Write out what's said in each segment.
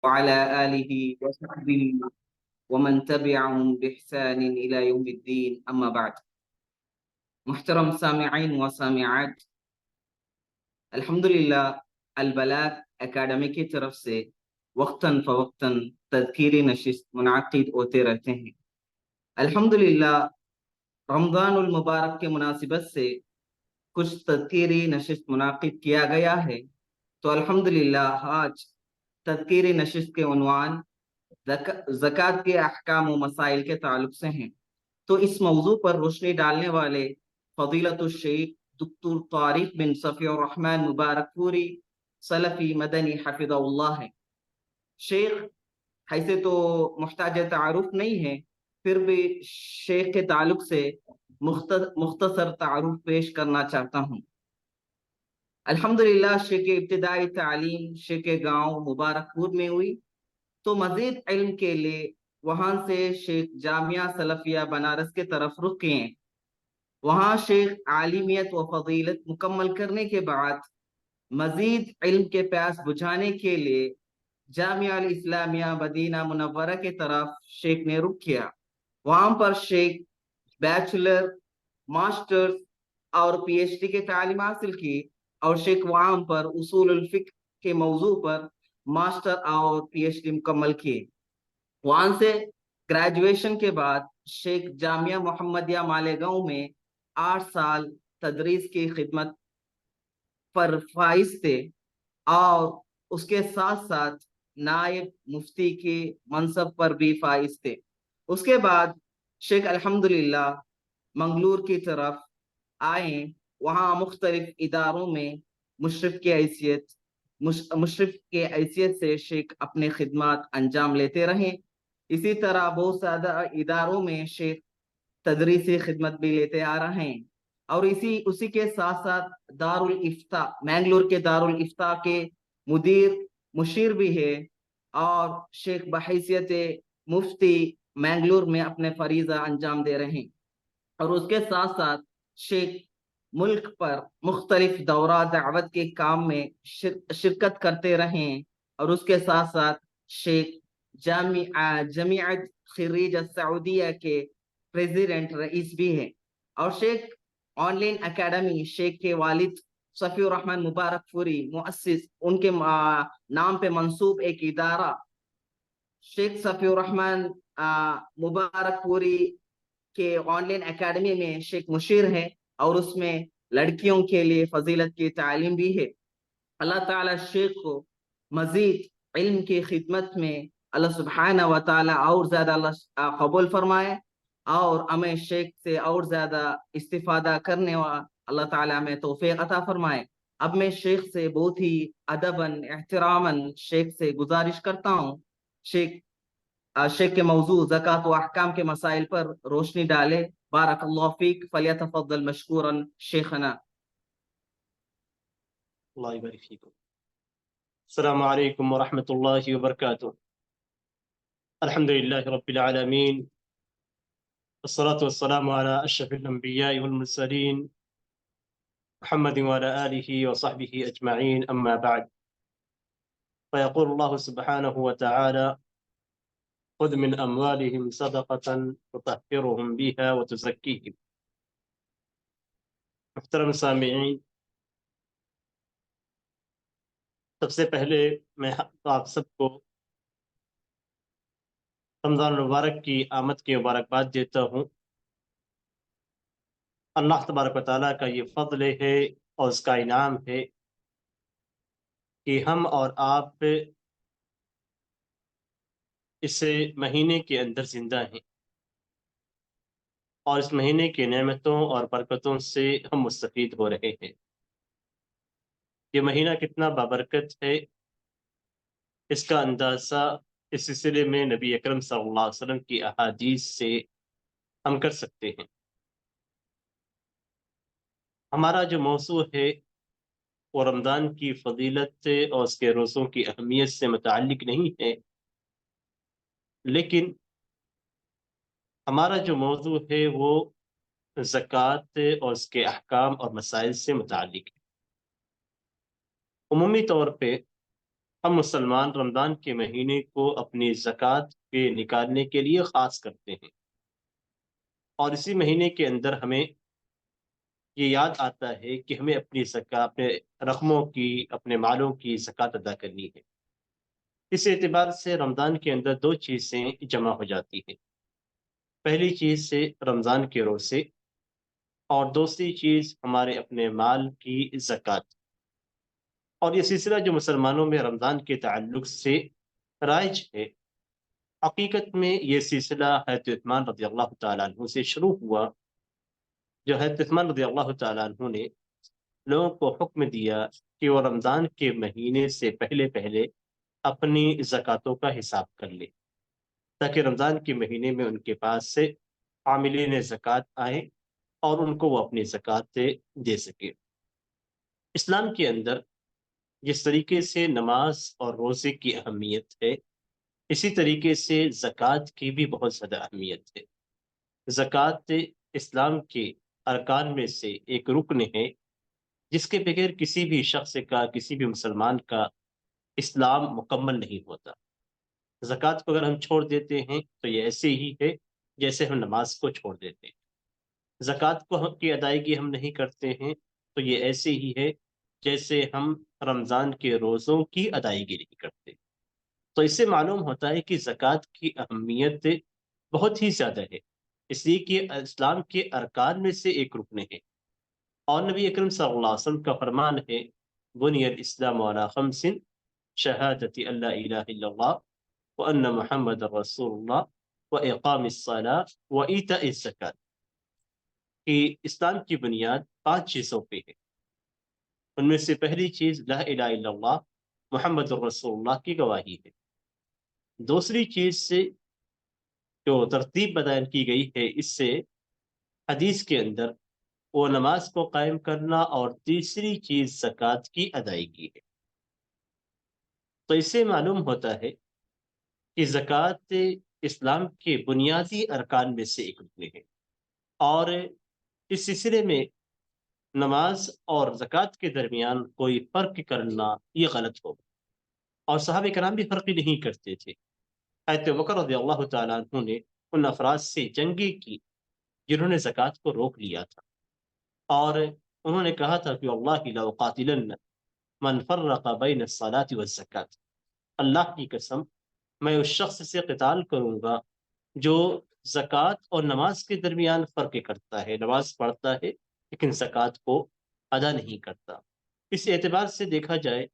وعلى آله وصحبه ومن تبعهم بإحسان إلى يوم الدين أما بعد محترم سامعین و سامعات، الحمدللہ البلاغ اکیڈمی کی طرف سے وقتاً فوقتاً تذکیری نشست منعقد ہوتے رہتے ہیں۔ الحمدللہ رمضان المبارک کے مناسبت سے کچھ تذکیری نشست منعقد کیا گیا ہے، تو الحمدللہ آج تذکیری نشست کے عنوان زکوٰۃ کے احکام و مسائل کے تعلق سے ہیں۔ تو اس موضوع پر روشنی ڈالنے والے فضیلت الشیخ دکتور طارق بن صفی الرحمن مبارک پوری سلفی مدنی حفظہ اللہ ہے۔ شیخ ایسے تو محتاج تعارف نہیں ہے، پھر بھی شیخ کے تعلق سے مختصر تعارف پیش کرنا چاہتا ہوں۔ الحمدللہ شیخ ابتدائی تعلیم شیخ گاؤں مبارک پور میں ہوئی، تو مزید علم کے لیے وہاں سے شیخ جامعہ سلفیہ بنارس کے طرف رخ کیے۔ وہاں شیخ عالمیت و فضیلت مکمل کرنے کے بعد مزید علم کے پیاس بجھانے کے لیے جامعہ الاسلامیہ مدینہ منورہ کے طرف شیخ نے رخ کیا۔ وہاں پر شیخ بیچلر، ماسٹرز اور پی ایچ ڈی کی تعلیم حاصل کی، اور شیخ وہاں پر اصول الفقہ کے موضوع پر ماسٹر اور پی ایچ ڈی مکمل کیے۔ وہاں سے گریجویشن کے بعد شیخ جامعہ محمدیہ مالیگاؤں میں 8 سال تدریس کی خدمت پر فائز تھے، اور اس کے ساتھ ساتھ نائب مفتی کے منصب پر بھی فائز تھے۔ اس کے بعد شیخ الحمدللہ منگلور کی طرف آئے، وہاں مختلف اداروں میں مشرف کی حیثیت سے شیخ اپنے خدمات انجام لیتے رہے۔ اسی طرح بہت زیادہ اداروں میں شیخ تدریسی خدمت بھی لیتے آ رہے ہیں، اور اسی کے ساتھ ساتھ دارالفتاء مینگلور کے دارالفتاء کے مشیر بھی ہے، اور شیخ بحیثیت مفتی مینگلور میں اپنے فریضہ انجام دے رہے ہیں۔ اور اس کے ساتھ ساتھ شیخ ملک پر مختلف دورہ دعوت کے کام میں شرکت کرتے رہے، اور اس کے ساتھ ساتھ شیخ جامعہ خریج السعودیہ کے پریزیڈنٹ رئیس بھی ہیں۔ اور شیخ آن لائن اکیڈمی شیخ کے والد صفی الرحمن مبارک پوری مؤسس، ان کے نام پہ منسوب ایک ادارہ شیخ صفی الرحمن مبارک پوری کے آن لائن اکیڈمی میں شیخ مشیر ہیں، اور اس میں لڑکیوں کے لیے فضیلت کی تعلیم بھی ہے۔ اللہ تعالیٰ شیخ کو مزید علم کی خدمت میں اللہ سبحانہ و تعالیٰ اور زیادہ اللہ قبول فرمائے، اور ہمیں شیخ سے اور زیادہ استفادہ کرنے والا اللہ تعالیٰ ہمیں توفیق عطا فرمائے۔ اب میں شیخ سے بہت ہی ادباً احتراماً شیخ سے گزارش کرتا ہوں، شیخ کے موضوع زکوٰۃ و احکام کے مسائل پر روشنی ڈالے۔ بارک اللہ فیک، فلیتفضل مشکورا شیخنا۔ اللہ یبارک فیکم۔ السلام علیکم ورحمۃ اللہ وبرکاتہ۔ الحمد للہ رب العالمین، والصلاة والسلام على اشرف الانبیاء والمرسلین، محمد وعلى آلہ وصحبہ اجمعین، اما بعد، فیقول اللہ سبحانہ وتعالی: خذ من اموالهم صدقة تطہرهم بها وتزکیہم۔ محترم سامعین، سب سے پہلے میں آپ سب کو رمضان المبارک کی آمد کی مبارکباد دیتا ہوں۔ اللہ تبارک و تعالیٰ کا یہ فضل ہے اور اس کا انعام ہے کہ ہم اور آپ اس مہینے کے اندر زندہ ہیں، اور اس مہینے کی نعمتوں اور برکتوں سے ہم مستفید ہو رہے ہیں۔ یہ مہینہ کتنا بابرکت ہے، اس کا اندازہ اس سلسلے میں نبی اکرم صلی اللہ علیہ وسلم کی احادیث سے ہم کر سکتے ہیں۔ ہمارا جو موضوع ہے وہ رمضان کی فضیلت اور اس کے روزوں کی اہمیت سے متعلق نہیں ہے، لیکن ہمارا جو موضوع ہے وہ زکوٰۃ اور اس کے احکام اور مسائل سے متعلق ہے۔ عمومی طور پہ ہم مسلمان رمضان کے مہینے کو اپنی زکوٰۃ کے نکالنے کے لیے خاص کرتے ہیں، اور اسی مہینے کے اندر ہمیں یہ یاد آتا ہے کہ ہمیں اپنی زکوٰۃ، اپنے رقموں کی، اپنے مالوں کی زکوٰۃ ادا کرنی ہے۔ اس اعتبار سے رمضان کے اندر دو چیزیں جمع ہو جاتی ہیں۔ پہلی چیز سے رمضان کے روزے، اور دوسری چیز ہمارے اپنے مال کی زکوٰۃ۔ اور یہ سلسلہ جو مسلمانوں میں رمضان کے تعلق سے رائج ہے، حقیقت میں یہ سلسلہ حضرت عثمان رضی اللہ تعالیٰ عنہ سے شروع ہوا، جو حضرت عثمان رضی اللہ تعالیٰ عنہ نے لوگوں کو حکم دیا کہ وہ رمضان کے مہینے سے پہلے پہلے اپنی زکوٰۃوں کا حساب کر لے، تاکہ رمضان کے مہینے میں ان کے پاس سے عاملین زکوٰۃ آئے اور ان کو وہ اپنی زکوٰۃ دے سکے۔ اسلام کے اندر جس طریقے سے نماز اور روزے کی اہمیت ہے، اسی طریقے سے زکوٰۃ کی بھی بہت زیادہ اہمیت ہے۔ زکوٰۃ اسلام کے ارکان میں سے ایک رکن ہے، جس کے بغیر کسی بھی شخص کا، کسی بھی مسلمان کا اسلام مکمل نہیں ہوتا۔ زکوٰۃ کو اگر ہم چھوڑ دیتے ہیں تو یہ ایسے ہی ہے جیسے ہم نماز کو چھوڑ دیتے ہیں۔ زکوٰۃ کی ادائیگی ہم نہیں کرتے ہیں تو یہ ایسے ہی ہے جیسے ہم رمضان کے روزوں کی ادائیگی نہیں کرتے۔ تو اس سے معلوم ہوتا ہے کہ زکوٰۃ کی اہمیت بہت ہی زیادہ ہے، اس لیے کہ اسلام کے ارکان میں سے ایک رکن ہے۔ اور نبی اکرم صلی اللہ علیہ وسلم کا فرمان ہے، بنی الاسلام علی خمس، شہادت ان لا الہ الا اللہ وان محمد رسول اللہ واقام الصلاۃ وایتاء الزکوٰۃ، کہ اسلام کی بنیاد 5 چیزوں پہ ہے۔ ان میں سے پہلی چیز لا الہ الا اللہ محمد رسول اللہ کی گواہی ہے۔ دوسری چیز سے جو ترتیب بیان کی گئی ہے اس سے حدیث کے اندر، وہ نماز کو قائم کرنا، اور تیسری چیز زکوٰۃ کی ادائیگی ہے۔ تو اس سے معلوم ہوتا ہے کہ زکوٰۃ اسلام کے بنیادی ارکان میں سے ایک رکن ہے، اور اس سلسلے میں نماز اور زکوٰۃ کے درمیان کوئی فرق کرنا یہ غلط ہوگا، اور صحابہ کرام بھی فرق نہیں کرتے تھے۔ حضرت بکر رضی اللہ تعالیٰ عنہ نے ان افراد سے جنگیں کی جنہوں نے زکوٰۃ کو روک لیا تھا، اور انہوں نے کہا تھا کہ اللہ لأقاتلن من فرق بین الصلاۃ والزکوٰۃ، اللہ کی قسم میں اس شخص سے قتال کروں گا جو زکوٰۃ اور نماز کے درمیان فرق کرتا ہے، نماز پڑھتا ہے لیکن زکوٰۃ کو ادا نہیں کرتا۔ اس اعتبار سے دیکھا جائے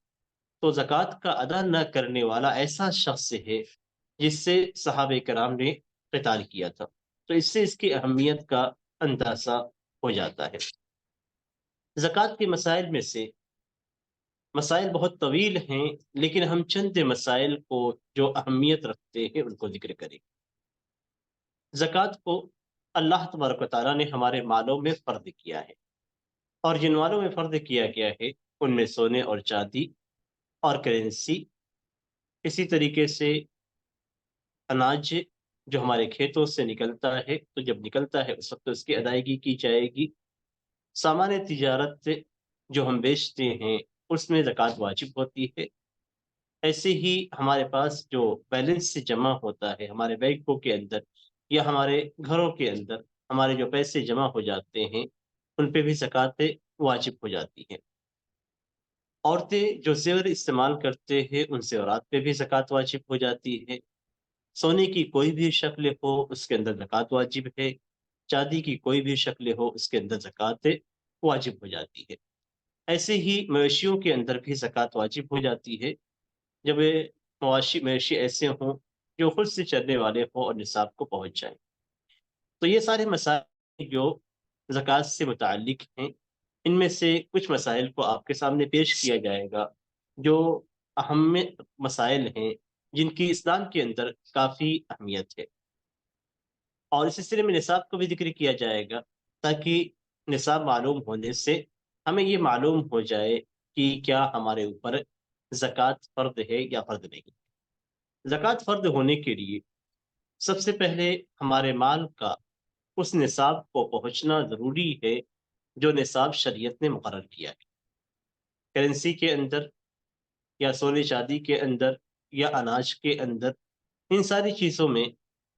تو زکوٰۃ کا ادا نہ کرنے والا ایسا شخص ہے جس سے صحابہ کرام نے قتال کیا تھا، تو اس سے اس کی اہمیت کا اندازہ ہو جاتا ہے۔ زکوٰۃ کے مسائل میں سے مسائل بہت طویل ہیں، لیکن ہم چند مسائل کو جو اہمیت رکھتے ہیں ان کو ذکر کریں۔ زکوٰۃ کو اللہ تبارک و تعالیٰ نے ہمارے مالوں میں فرض کیا ہے، اور جن مالوں میں فرض کیا گیا ہے ان میں سونے اور چاندی اور کرنسی، اسی طریقے سے اناج جو ہمارے کھیتوں سے نکلتا ہے، تو جب نکلتا ہے اس وقت اس کی ادائیگی کی جائے گی۔ سامان تجارت جو ہم بیچتے ہیں اس میں زکوٰۃ واجب ہوتی ہے۔ ایسے ہی ہمارے پاس جو بیلنس سے جمع ہوتا ہے ہمارے بینکوں کے اندر یا ہمارے گھروں کے اندر، ہمارے جو پیسے جمع ہو جاتے ہیں ان پہ بھی زکوٰۃ واجب ہو جاتی ہے۔ عورتیں جو زیور استعمال کرتے ہیں ان زیورات پہ بھی زکوٰۃ واجب ہو جاتی ہے۔ سونے کی کوئی بھی شکل ہو اس کے اندر زکوٰۃ واجب ہے، چاندی کی کوئی بھی شکل ہو اس کے اندر زکوٰۃ واجب ہو جاتی ہے۔ ایسے ہی مویشیوں کے اندر بھی زکوٰۃ واجب ہو جاتی ہے، جب مویشی ایسے ہوں جو خود سے چلنے والے ہوں اور نصاب کو پہنچ جائیں۔ تو یہ سارے مسائل جو زکوٰۃ سے متعلق ہیں، ان میں سے کچھ مسائل کو آپ کے سامنے پیش کیا جائے گا جو اہم مسائل ہیں جن کی اسلام کے اندر کافی اہمیت ہے، اور اس سلسلے میں نصاب کو بھی ذکر کیا جائے گا تاکہ نصاب معلوم ہونے سے ہمیں یہ معلوم ہو جائے کہ کیا ہمارے اوپر زکوٰۃ فرض ہے یا فرض نہیں۔ زکوٰۃ فرض ہونے کے لیے سب سے پہلے ہمارے مال کا اس نصاب کو پہنچنا ضروری ہے جو نصاب شریعت نے مقرر کیا ہے۔ کرنسی کے اندر یا سونے چاندی کے اندر یا اناج کے اندر، ان ساری چیزوں میں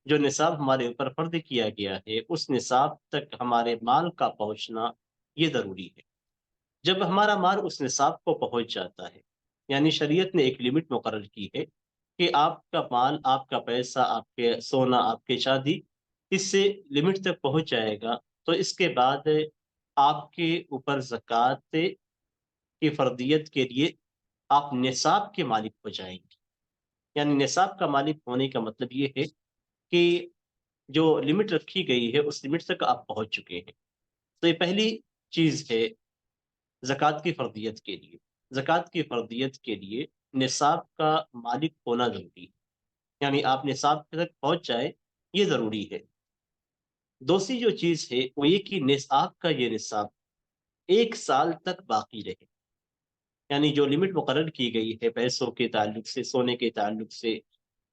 جو نصاب ہمارے اوپر فرض کیا گیا ہے اس نصاب تک ہمارے مال کا پہنچنا یہ ضروری ہے۔ جب ہمارا مال اس نصاب کو پہنچ جاتا ہے، یعنی شریعت نے ایک لمٹ مقرر کی ہے کہ آپ کا مال، آپ کا پیسہ، آپ کے سونا، آپ کے چاندی اس سے لمٹ تک پہنچ جائے گا، تو اس کے بعد آپ کے اوپر زکوٰۃ کی فرضیت کے لیے آپ نصاب کے مالک ہو جائیں گے۔ یعنی نصاب کا مالک ہونے کا مطلب یہ ہے کہ جو لمٹ رکھی گئی ہے اس لمٹ تک آپ پہنچ چکے ہیں۔ تو یہ پہلی چیز ہے زکوٰۃ کی فرضیت کے لیے۔ زکوٰۃ کی فرضیت کے لیے نصاب کا مالک ہونا ضروری ہے، یعنی آپ نصاب تک پہنچ جائے، یہ ضروری ہے۔ دوسری جو چیز ہے وہ یہ کہ نصاب کا یہ نصاب 1 سال تک باقی رہے، یعنی جو لمٹ مقرر کی گئی ہے پیسوں کے تعلق سے، سونے کے تعلق سے،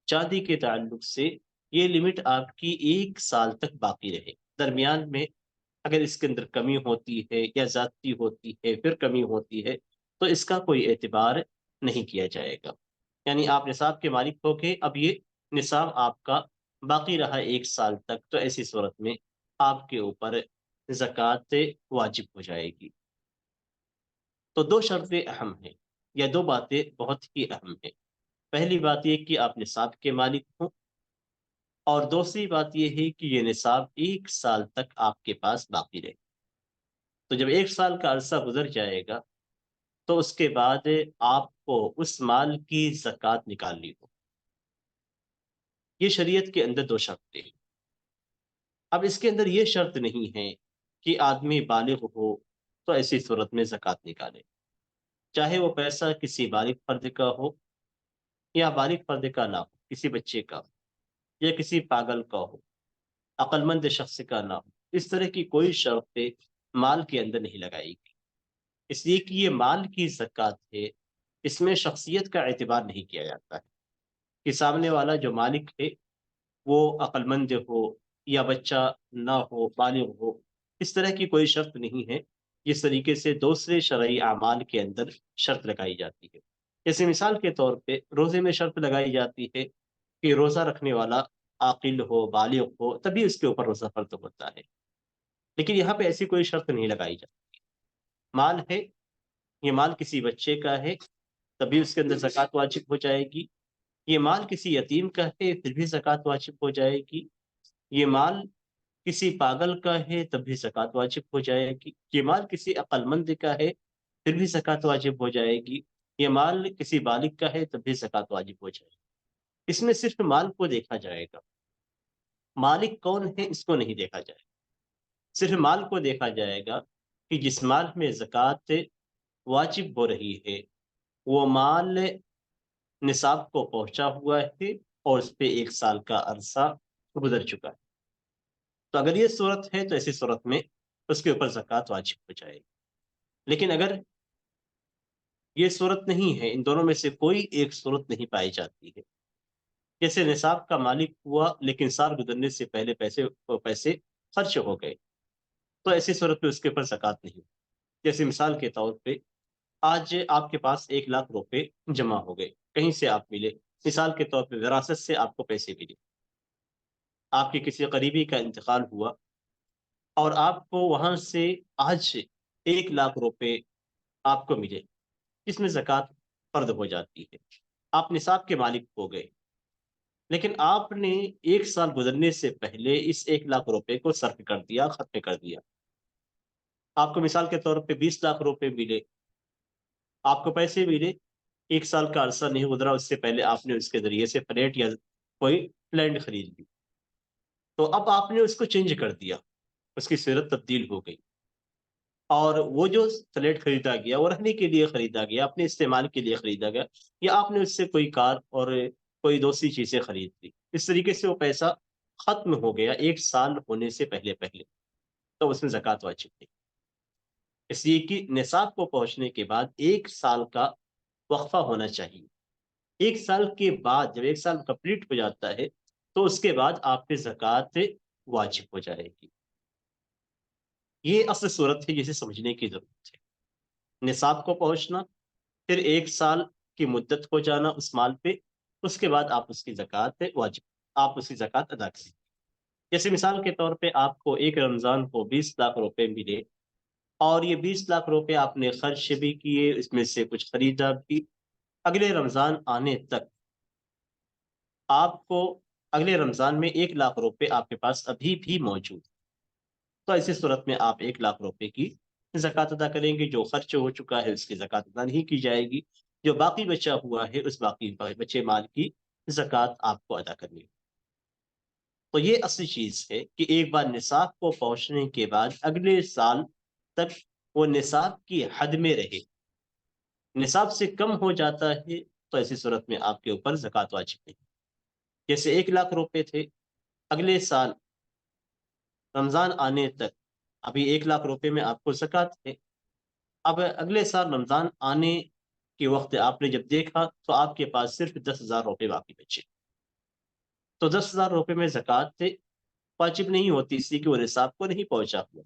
چاندی کے تعلق سے، یہ لمٹ آپ کی 1 سال تک باقی رہے۔ درمیان میں اگر اس کے اندر کمی ہوتی ہے یا زیادتی ہوتی ہے، پھر کمی ہوتی ہے، تو اس کا کوئی اعتبار نہیں کیا جائے گا۔ یعنی آپ نصاب کے مالک ہو کے اب یہ نصاب آپ کا باقی رہا 1 سال تک، تو ایسی صورت میں آپ کے اوپر زکوٰۃ واجب ہو جائے گی۔ تو 2 شرطیں اہم ہیں، یا 2 باتیں بہت ہی اہم ہیں۔ پہلی بات یہ کہ آپ نصاب کے مالک ہوں، اور دوسری بات یہ ہے کہ یہ نصاب 1 سال تک آپ کے پاس باقی رہے۔ تو جب 1 سال کا عرصہ گزر جائے گا تو اس کے بعد آپ کو اس مال کی زکوٰۃ نکالنی ہو۔ یہ شریعت کے اندر 2 شرطیں ہیں۔ اب اس کے اندر یہ شرط نہیں ہے کہ آدمی بالغ ہو تو ایسی صورت میں زکوٰۃ نکالے، چاہے وہ پیسہ کسی بالغ فرد کا ہو یا بالغ فرد کا نہ ہو، کسی بچے کا ہو یا کسی پاگل کا ہو، عقل مند شخص کا نہ ہو، اس طرح کی کوئی شرط مال کے اندر نہیں لگائی گئی، اس لیے کہ یہ مال کی زکوٰۃ ہے، اس میں شخصیت کا اعتبار نہیں کیا جاتا ہے کہ سامنے والا جو مالک ہے وہ عقل مند ہو یا بچہ نہ ہو، بالغ ہو، اس طرح کی کوئی شرط نہیں ہے جس طریقے سے دوسرے شرعی اعمال کے اندر شرط لگائی جاتی ہے۔ جیسے مثال کے طور پہ روزے میں شرط لگائی جاتی ہے کہ روزہ رکھنے والا عاقل ہو، بالغ ہو، تبھی اس کے اوپر روزہ فرض ہوتا ہے، لیکن یہاں پہ ایسی کوئی شرط نہیں لگائی جاتی۔ مال ہے، یہ مال کسی بچے کا ہے، تبھی اس کے اندر زکوٰۃ واجب ہو جائے گی۔ یہ مال کسی یتیم کا ہے، پھر بھی زکوٰۃ واجب ہو جائے گی۔ یہ مال کسی پاگل کا ہے، تب بھی زکوٰۃ واجب ہو جائے گی۔ یہ مال کسی عقل مند کا ہے، پھر بھی زکوٰۃ واجب ہو جائے گی۔ یہ مال کسی بالغ کا ہے، تب بھی زکوٰۃ واجب ہو جائے گی۔ اس میں صرف مال کو دیکھا جائے گا، مالک کون ہے اس کو نہیں دیکھا جائے گا، صرف مال کو دیکھا جائے گا کہ جس مال میں زکوٰۃ واجب ہو رہی ہے وہ مال نصاب کو پہنچا ہوا ہے اور اس پہ 1 سال کا عرصہ گزر چکا ہے۔ تو اگر یہ صورت ہے تو ایسی صورت میں اس کے اوپر زکوٰۃ واجب ہو جائے گی۔ لیکن اگر یہ صورت نہیں ہے، ان دونوں میں سے کوئی ایک صورت نہیں پائی جاتی ہے، جیسے نصاب کا مالک ہوا لیکن سال گزرنے سے پہلے پیسے خرچ ہو گئے، تو ایسی صورت میں اس کے اوپر زکوٰۃ نہیں۔ جیسے مثال کے طور پہ آج آپ کے پاس 1 لاکھ روپے جمع ہو گئے، کہیں سے آپ ملے، مثال کے طور پہ وراثت سے آپ کو پیسے ملے، آپ کے کسی قریبی کا انتقال ہوا اور آپ کو وہاں سے آج 1 لاکھ روپے آپ کو ملے، اس میں زکوٰۃ فرض ہو جاتی ہے، آپ نصاب کے مالک ہو گئے، لیکن آپ نے 1 سال گزرنے سے پہلے اس 1 لاکھ روپے کو صرف کر دیا، ختم کر دیا۔ آپ کو مثال کے طور پہ 20 لاکھ روپے ملے، آپ کو پیسے ملے، 1 سال کا عرصہ نہیں گزرا اس سے پہلے آپ نے اس کے ذریعے سے فلیٹ یا کوئی لینڈ خرید لی، تو اب آپ نے اس کو چینج کر دیا، اس کی صورت تبدیل ہو گئی، اور وہ جو فلیٹ خریدا گیا وہ رہنے کے لیے خریدا گیا، اپنے استعمال کے لیے خریدا گیا، یا آپ نے اس سے کوئی کار اور کوئی دوسری چیزیں خرید لی، اس طریقے سے وہ پیسہ ختم ہو گیا 1 سال ہونے سے پہلے تو اس میں زکوٰۃ واجب نہیں، اس لیے کہ نصاب کو پہنچنے کے بعد 1 سال کا وقفہ ہونا چاہیے۔ 1 سال کے بعد جب 1 سال کمپلیٹ ہو جاتا ہے تو اس کے بعد آپ پہ زکوٰۃ واجب ہو جائے گی۔ یہ اصل صورت ہے جسے سمجھنے کی ضرورت ہے، نصاب کو پہنچنا، پھر 1 سال کی مدت ہو جانا اس مال پہ، اس کے بعد آپ اس کی زکوٰۃ واجب، آپ اس کی زکوٰۃ ادا کریں۔ جیسے مثال کے طور پہ آپ کو ایک رمضان کو 20 لاکھ روپے ملے، اور یہ 20 لاکھ روپے آپ نے خرچ بھی کیے، اس میں سے کچھ خریدا بھی، اگلے رمضان آنے تک آپ کو اگلے رمضان میں 1 لاکھ روپے آپ کے پاس ابھی بھی موجود، تو ایسی صورت میں آپ 1 لاکھ روپے کی زکوٰۃ ادا کریں گے۔ جو خرچ ہو چکا ہے اس کی زکوٰۃ ادا نہیں کی جائے گی، جو باقی بچا ہوا ہے اس باقی بچے مال کی زکوٰۃ آپ کو ادا کرنی ہے۔ تو یہ اصلی چیز ہے کہ ایک بار نصاب کو پہنچنے کے بعد اگلے سال تک وہ نصاب کی حد میں رہے، نصاب سے کم ہو جاتا ہے تو ایسی صورت میں آپ کے اوپر زکوٰۃ واجب نہیں۔ جیسے 1 لاکھ روپے تھے، اگلے سال رمضان آنے تک ابھی 1 لاکھ روپے میں آپ کو زکوٰۃ ہے، اب اگلے سال رمضان آنے کے وقت آپ نے جب دیکھا تو آپ کے پاس صرف 10,000 روپے باقی بچے، تو 10,000 روپے میں زکوٰۃ واجب نہیں ہوتی، اس لیے کہ وہ نصاب کو نہیں پہنچا ہوا،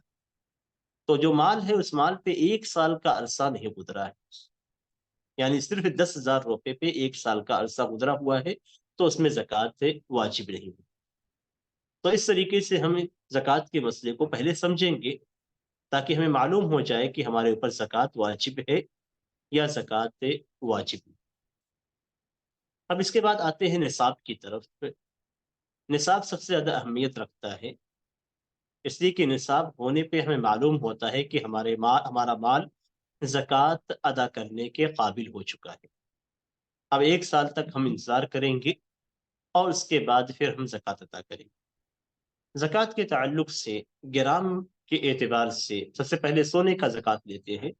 تو جو مال ہے اس مال پہ 1 سال کا عرصہ نہیں گزرا ہے، یعنی صرف 10,000 روپے پہ 1 سال کا عرصہ گزرا ہوا ہے، تو اس میں زکوٰۃ واجب نہیں ہوتی۔ تو اس طریقے سے ہم زکوٰۃ کے مسئلے کو پہلے سمجھیں گے تاکہ ہمیں معلوم ہو جائے کہ ہمارے اوپر زکوٰۃ واجب ہے یا زکوٰۃ واجب نہیں۔ اب اس کے بعد آتے ہیں نصاب کی طرف۔ نصاب سب سے زیادہ اہمیت رکھتا ہے، اس لیے کہ نصاب ہونے پہ ہمیں معلوم ہوتا ہے کہ ہمارا مال زکوٰۃ ادا کرنے کے قابل ہو چکا ہے۔ اب 1 سال تک ہم انتظار کریں گے اور اس کے بعد پھر ہم زکوٰۃ ادا کریں گے۔ زکوٰۃ کے تعلق سے گرام کے اعتبار سے سب سے پہلے سونے کا زکوٰۃ لیتے ہیں۔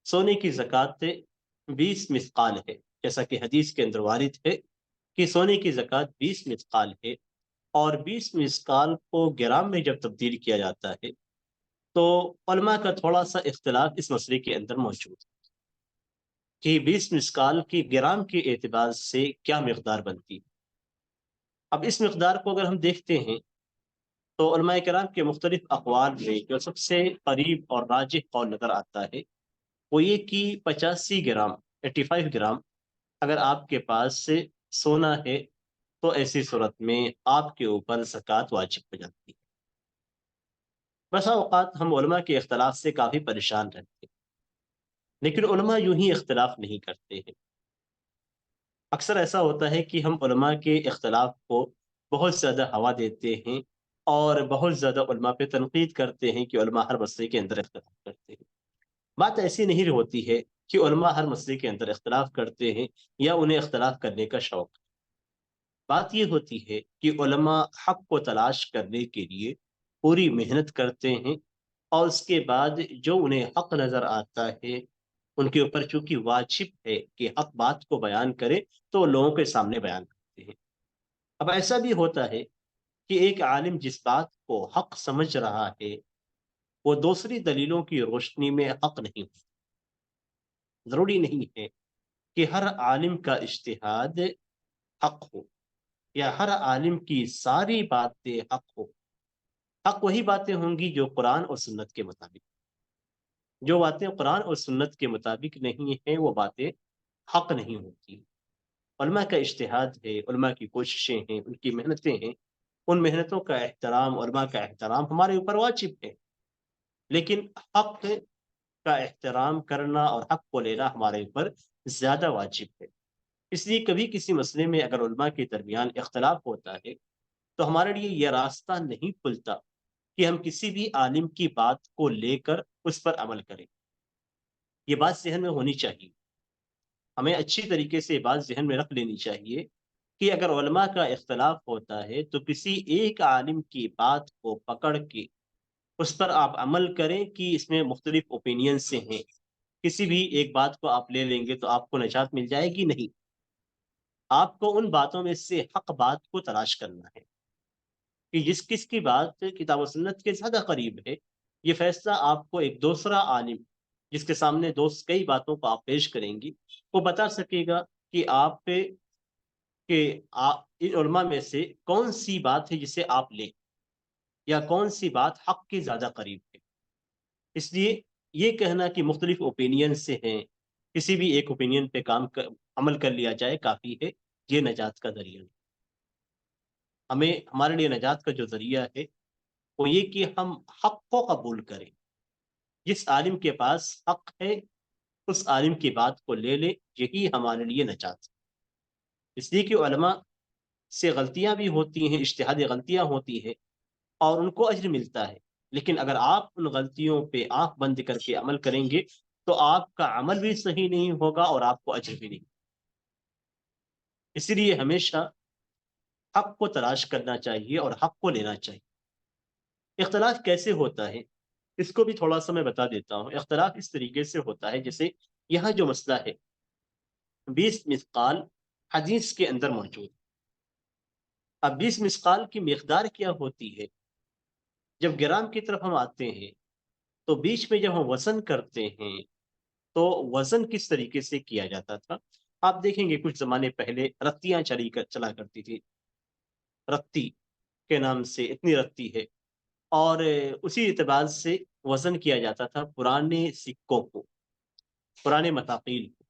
سونے کی زکوٰۃ 20 مثقال ہے، جیسا کہ حدیث کے اندر وارد ہے کہ سونے کی زکوٰۃ 20 مثقال ہے، اور 20 مثقال کو گرام میں جب تبدیل کیا جاتا ہے تو علماء کا تھوڑا سا اختلاف اس مسئلے کے اندر موجود ہے کہ 20 مثقال کی گرام کے اعتبار سے کیا مقدار بنتی ہے۔ اب اس مقدار کو اگر ہم دیکھتے ہیں تو علماء کرام کے مختلف اقوال میں جو سب سے قریب اور راجح قول نظر آتا ہے وہ یہ کہ 85 گرام 85 گرام اگر آپ کے پاس سے سونا ہے تو ایسی صورت میں آپ کے اوپر زکوٰۃ واجب ہو جاتی ہے۔ بسا اوقات ہم علماء کے اختلاف سے کافی پریشان رہتے ہیں، لیکن علماء یوں ہی اختلاف نہیں کرتے ہیں۔ اکثر ایسا ہوتا ہے کہ ہم علماء کے اختلاف کو بہت زیادہ ہوا دیتے ہیں اور بہت زیادہ علماء پہ تنقید کرتے ہیں کہ علماء ہر مسئلے کے اندر اختلاف کرتے ہیں۔ بات ایسی نہیں ہوتی ہے کہ علماء ہر مسئلے کے اندر اختلاف کرتے ہیں یا انہیں اختلاف کرنے کا شوق ہے۔ بات یہ ہوتی ہے کہ علماء حق کو تلاش کرنے کے لیے پوری محنت کرتے ہیں، اور اس کے بعد جو انہیں حق نظر آتا ہے ان کے اوپر چونکہ واجب ہے کہ حق بات کو بیان کرے تو وہ لوگوں کے سامنے بیان کرتے ہیں۔ اب ایسا بھی ہوتا ہے کہ ایک عالم جس بات کو حق سمجھ رہا ہے وہ دوسری دلیلوں کی روشنی میں حق نہیں ہو۔ ضروری نہیں ہے کہ ہر عالم کا اجتہاد حق ہو یا ہر عالم کی ساری باتیں حق ہو۔ حق وہی باتیں ہوں گی جو قرآن اور سنت کے مطابق، جو باتیں قرآن اور سنت کے مطابق نہیں ہیں وہ باتیں حق نہیں ہوتی۔ علماء کا اجتہاد ہے، علماء کی کوششیں ہیں، ان کی محنتیں ہیں، ان محنتوں کا احترام، علماء کا احترام ہمارے اوپر واجب ہے، لیکن حق کا احترام کرنا اور حق کو لینا ہمارے اوپر زیادہ واجب ہے۔ اس لیے کبھی کسی مسئلے میں اگر علماء کے درمیان اختلاف ہوتا ہے تو ہمارے لیے یہ راستہ نہیں کھلتا کہ ہم کسی بھی عالم کی بات کو لے کر اس پر عمل کریں۔ یہ بات ذہن میں ہونی چاہیے، ہمیں اچھی طریقے سے یہ بات ذہن میں رکھ لینی چاہیے کہ اگر علماء کا اختلاف ہوتا ہے تو کسی ایک عالم کی بات کو پکڑ کے اس پر آپ عمل کریں کہ اس میں مختلف اوپینین سے ہیں، کسی بھی ایک بات کو آپ لے لیں گے تو آپ کو نجات مل جائے گی نہیں۔ آپ کو ان باتوں میں سے حق بات کو تلاش کرنا ہے کہ جس کس کی بات کتاب و سنت کے زیادہ قریب ہے، یہ فیصلہ آپ کو ایک دوسرا عالم جس کے سامنے کئی باتوں کو آپ پیش کریں گی وہ بتا سکے گا کہ آپ پہ ان علماء میں سے کون سی بات ہے جسے آپ لیں یا کون سی بات حق کے زیادہ قریب ہے۔ اس لیے یہ کہنا کہ مختلف اوپینین سے ہیں، کسی بھی ایک اوپینین پہ عمل کر لیا جائے کافی ہے، یہ نجات کا ذریعہ نہیں۔ ہمیں ہمارے لیے نجات کا جو ذریعہ ہے وہ یہ کہ ہم حق کو قبول کریں، جس عالم کے پاس حق ہے اس عالم کی بات کو لے لیں، یہی ہمارے لیے نجات ہے۔ اس لیے کہ علماء سے غلطیاں بھی ہوتی ہیں، اجتہادی غلطیاں ہوتی ہیں اور ان کو اجر ملتا ہے، لیکن اگر آپ ان غلطیوں پہ آنکھ بند کر کے عمل کریں گے تو آپ کا عمل بھی صحیح نہیں ہوگا اور آپ کو اجر بھی نہیں۔ اسی لیے ہمیشہ حق کو تلاش کرنا چاہیے اور حق کو لینا چاہیے۔ اختلاف کیسے ہوتا ہے اس کو بھی تھوڑا سا میں بتا دیتا ہوں۔ اختلاف اس طریقے سے ہوتا ہے جیسے یہاں جو مسئلہ ہے 20 مثقال حدیث کے اندر موجود۔ اب 20 مثقال کی مقدار کیا ہوتی ہے؟ جب گرام کی طرف ہم آتے ہیں تو بیچ میں جب ہم وزن کرتے ہیں تو وزن کس طریقے سے کیا جاتا تھا؟ آپ دیکھیں گے کچھ زمانے پہلے رتیاں چلا کرتی تھی، رتی کے نام سے اتنی رتی ہے، اور اسی اعتبار سے وزن کیا جاتا تھا پرانے سکوں کو، پرانے متاقیل کو۔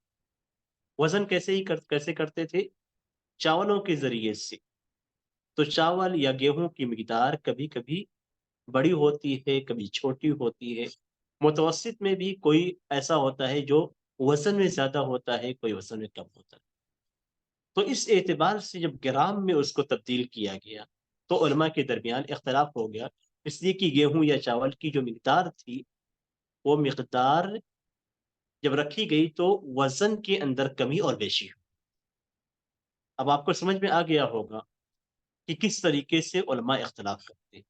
وزن کیسے کرتے تھے؟ چاولوں کے ذریعے سے۔ تو چاول یا گیہوں کی مقدار کبھی کبھی بڑی ہوتی ہے، کبھی چھوٹی ہوتی ہے، متوسط میں بھی کوئی ایسا ہوتا ہے جو وزن میں زیادہ ہوتا ہے، کوئی وزن میں کم ہوتا ہے۔ تو اس اعتبار سے جب گرام میں اس کو تبدیل کیا گیا تو علماء کے درمیان اختلاف ہو گیا، اس لیے کہ گیہوں یا چاول کی جو مقدار تھی وہ مقدار جب رکھی گئی تو وزن کے اندر کمی اور بیشی ہوئی۔ اب آپ کو سمجھ میں آ گیا ہوگا کہ کس طریقے سے علماء اختلاف کرتے ہیں۔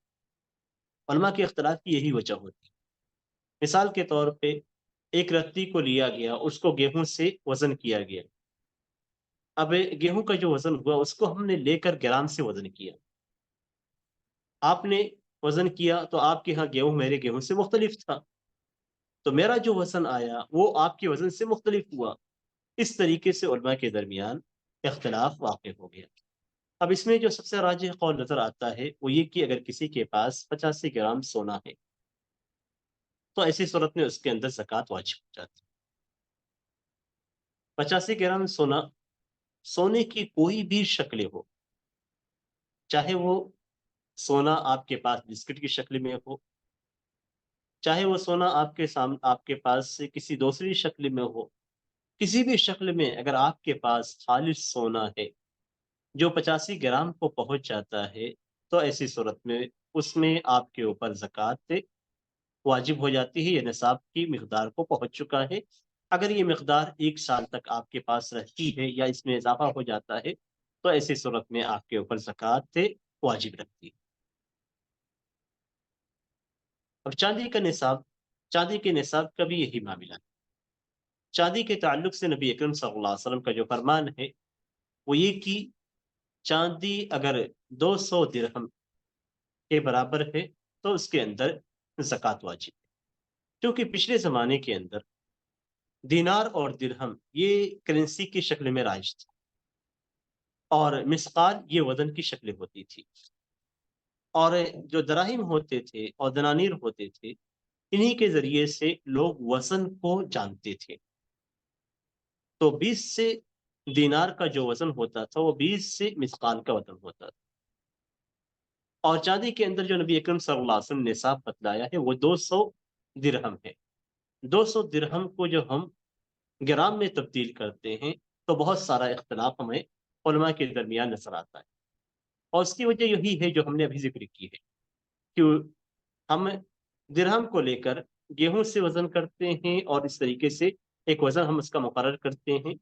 علماء کے اختلاف کی یہی وجہ ہوتی ہے۔ مثال کے طور پہ ایک رتی کو لیا گیا، اس کو گیہوں سے وزن کیا گیا۔ اب گیہوں کا جو وزن ہوا اس کو ہم نے لے کر گرام سے وزن کیا۔ آپ نے وزن کیا تو آپ کے ہاں گیہوں میرے گیہوں سے مختلف تھا، تو میرا جو وزن آیا وہ آپ کے وزن سے مختلف ہوا۔ اس طریقے سے علماء کے درمیان اختلاف واقع ہو گیا۔ اب اس میں جو سب سے راجح قول نظر آتا ہے وہ یہ کہ اگر کسی کے پاس 85 گرام سونا ہے تو ایسی صورت میں اس کے اندر زکوٰۃ واجب ہو جاتی ہے۔ 85 گرام سونا، سونے کی کوئی بھی شکل ہو، چاہے وہ سونا آپ کے پاس بسکٹ کی شکل میں ہو، چاہے وہ سونا آپ کے پاس سے کسی دوسری شکل میں ہو، کسی بھی شکل میں اگر آپ کے پاس خالص سونا ہے جو 85 گرام کو پہنچ جاتا ہے تو ایسی صورت میں اس میں آپ کے اوپر زکوٰۃ واجب ہو جاتی ہے، یہ نصاب کی مقدار کو پہنچ چکا ہے۔ اگر یہ مقدار 1 سال تک آپ کے پاس رہتی ہے یا اس میں اضافہ ہو جاتا ہے تو ایسی صورت میں آپ کے اوپر زکوٰۃ واجب رکھتی ہے۔ اب چاندی کے نصاب کا بھی یہی معاملہ ہے۔ چاندی کے تعلق سے نبی اکرم صلی اللہ علیہ وسلم کا جو فرمان ہے وہ یہ کہ چاندی اگر 200 درہم کے برابر ہے تو اس کے اندر زکوٰۃ واجب ہے، کیونکہ پچھلے زمانے کے اندر دینار اور درہم یہ کرنسی کی شکل میں رائج تھا اور مثقال یہ وزن کی شکل ہوتی تھی، اور جو دراہم ہوتے تھے اور دنانیر ہوتے تھے انہی کے ذریعے سے لوگ وزن کو جانتے تھے۔ تو 20 سے دینار کا جو وزن ہوتا تھا وہ 20 سے مثقال کا وزن ہوتا تھا، اور چاندی کے اندر جو نبی اکرم صلی اللہ علیہ وسلم نے نصاب بتلایا ہے وہ 200 درہم ہے۔ 200 درہم کو جو ہم گرام میں تبدیل کرتے ہیں تو بہت سارا اختلاف ہمیں علماء کے درمیان نظر آتا ہے، اور اس کی وجہ یہی ہے جو ہم نے ابھی ذکر کی ہے کہ ہم درہم کو لے کر گیہوں سے وزن کرتے ہیں اور اس طریقے سے ایک وزن ہم اس کا مقرر کرتے ہیں،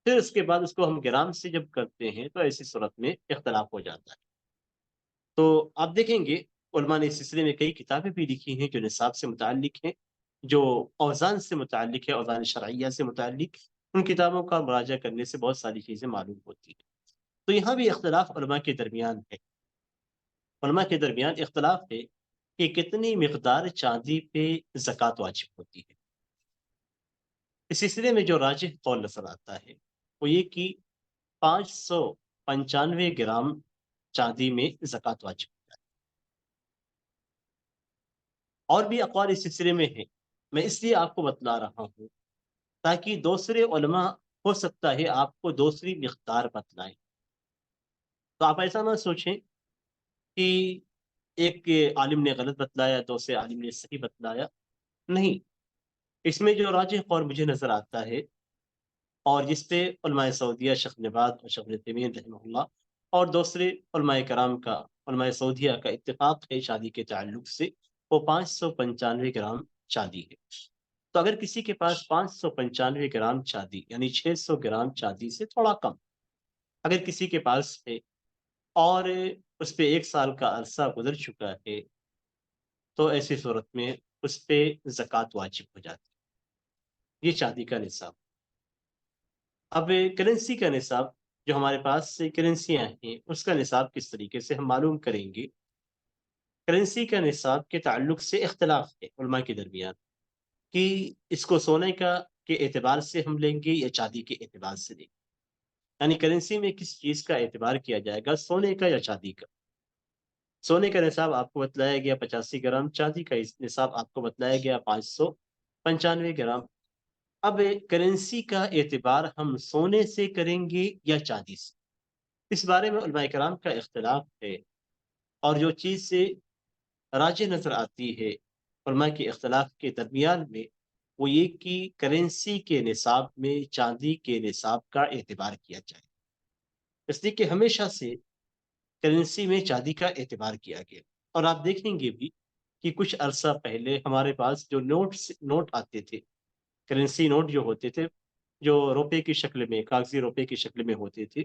پھر اس کے بعد اس کو ہم گرام سے جب کرتے ہیں تو ایسی صورت میں اختلاف ہو جاتا ہے۔ تو آپ دیکھیں گے علماء نے اس سلسلے میں کئی کتابیں بھی لکھی ہیں جو نصاب سے متعلق ہیں، جو اوزان سے متعلق ہے، اوزان شرعیہ سے متعلق، ان کتابوں کا مراجعہ کرنے سے بہت ساری چیزیں معلوم ہوتی ہیں۔ تو یہاں بھی اختلاف علماء کے درمیان ہے، علماء کے درمیان اختلاف ہے کہ کتنی مقدار چاندی پہ زکوٰۃ واجب ہوتی ہے۔ اس سلسلے میں جو راجح قول نظر آتا ہے وہ یہ کہ 595 گرام چاندی میں زکوٰۃ واجب ہوتا ہے۔ اور بھی اقوال اس سلسلے میں ہیں، میں اس لیے آپ کو بتلا رہا ہوں تاکہ دوسرے علماء ہو سکتا ہے آپ کو دوسری مقدار بتلائیں. تو آپ ایسا نہ سوچیں کہ ایک عالم نے غلط بتلایا دوسرے عالم نے صحیح بتلایا. نہیں، اس میں جو راجح قول مجھے نظر آتا ہے اور جس پہ علماء سعودیہ شیخ ابن باز اور شیخ ابن تیمیہ رحمہ اللہ اور دوسرے علماء کرام کا، علماء سعودیہ کا اتفاق ہے شادی کے تعلق سے، وہ 595 گرام چاندی ہے. تو اگر کسی کے پاس 595 گرام چاندی یعنی 600 گرام چاندی سے تھوڑا کم اگر کسی کے پاس ہے اور اس پہ 1 سال کا عرصہ گزر چکا ہے، تو ایسی صورت میں اس پہ زکوٰۃ واجب ہو جاتی ہے. یہ چاندی کا نصاب. اب کرنسی کا نصاب، جو ہمارے پاس کرنسیاں ہیں، اس کا نصاب کس طریقے سے ہم معلوم کریں گے. کرنسی کا نصاب کے تعلق سے اختلاف ہے علماء کے درمیان کہ اس کو سونے کا کے اعتبار سے ہم لیں گے یا چاندی کے اعتبار سے لیں گے. یعنی کرنسی میں کس چیز کا اعتبار کیا جائے گا، سونے کا یا چاندی کا. سونے کا نصاب آپ کو بتلایا گیا 85 گرام، چاندی کا نصاب آپ کو بتلایا گیا 595 گرام. اب کرنسی کا اعتبار ہم سونے سے کریں گے یا چاندی سے، اس بارے میں علماء کرام کا اختلاف ہے. اور جو چیز سے راجح نظر آتی ہے علماء کے اختلاف کے درمیان میں، وہ یہ کہ کرنسی کے نصاب میں چاندی کے نصاب کا اعتبار کیا جائے. اس لیے کہ ہمیشہ سے کرنسی میں چاندی کا اعتبار کیا گیا. اور آپ دیکھیں گے بھی کہ کچھ عرصہ پہلے ہمارے پاس جو نوٹ آتے تھے، کرنسی نوٹ جو ہوتے تھے، جو روپے کی شکل میں، کاغذی روپے کی شکل میں ہوتے تھے،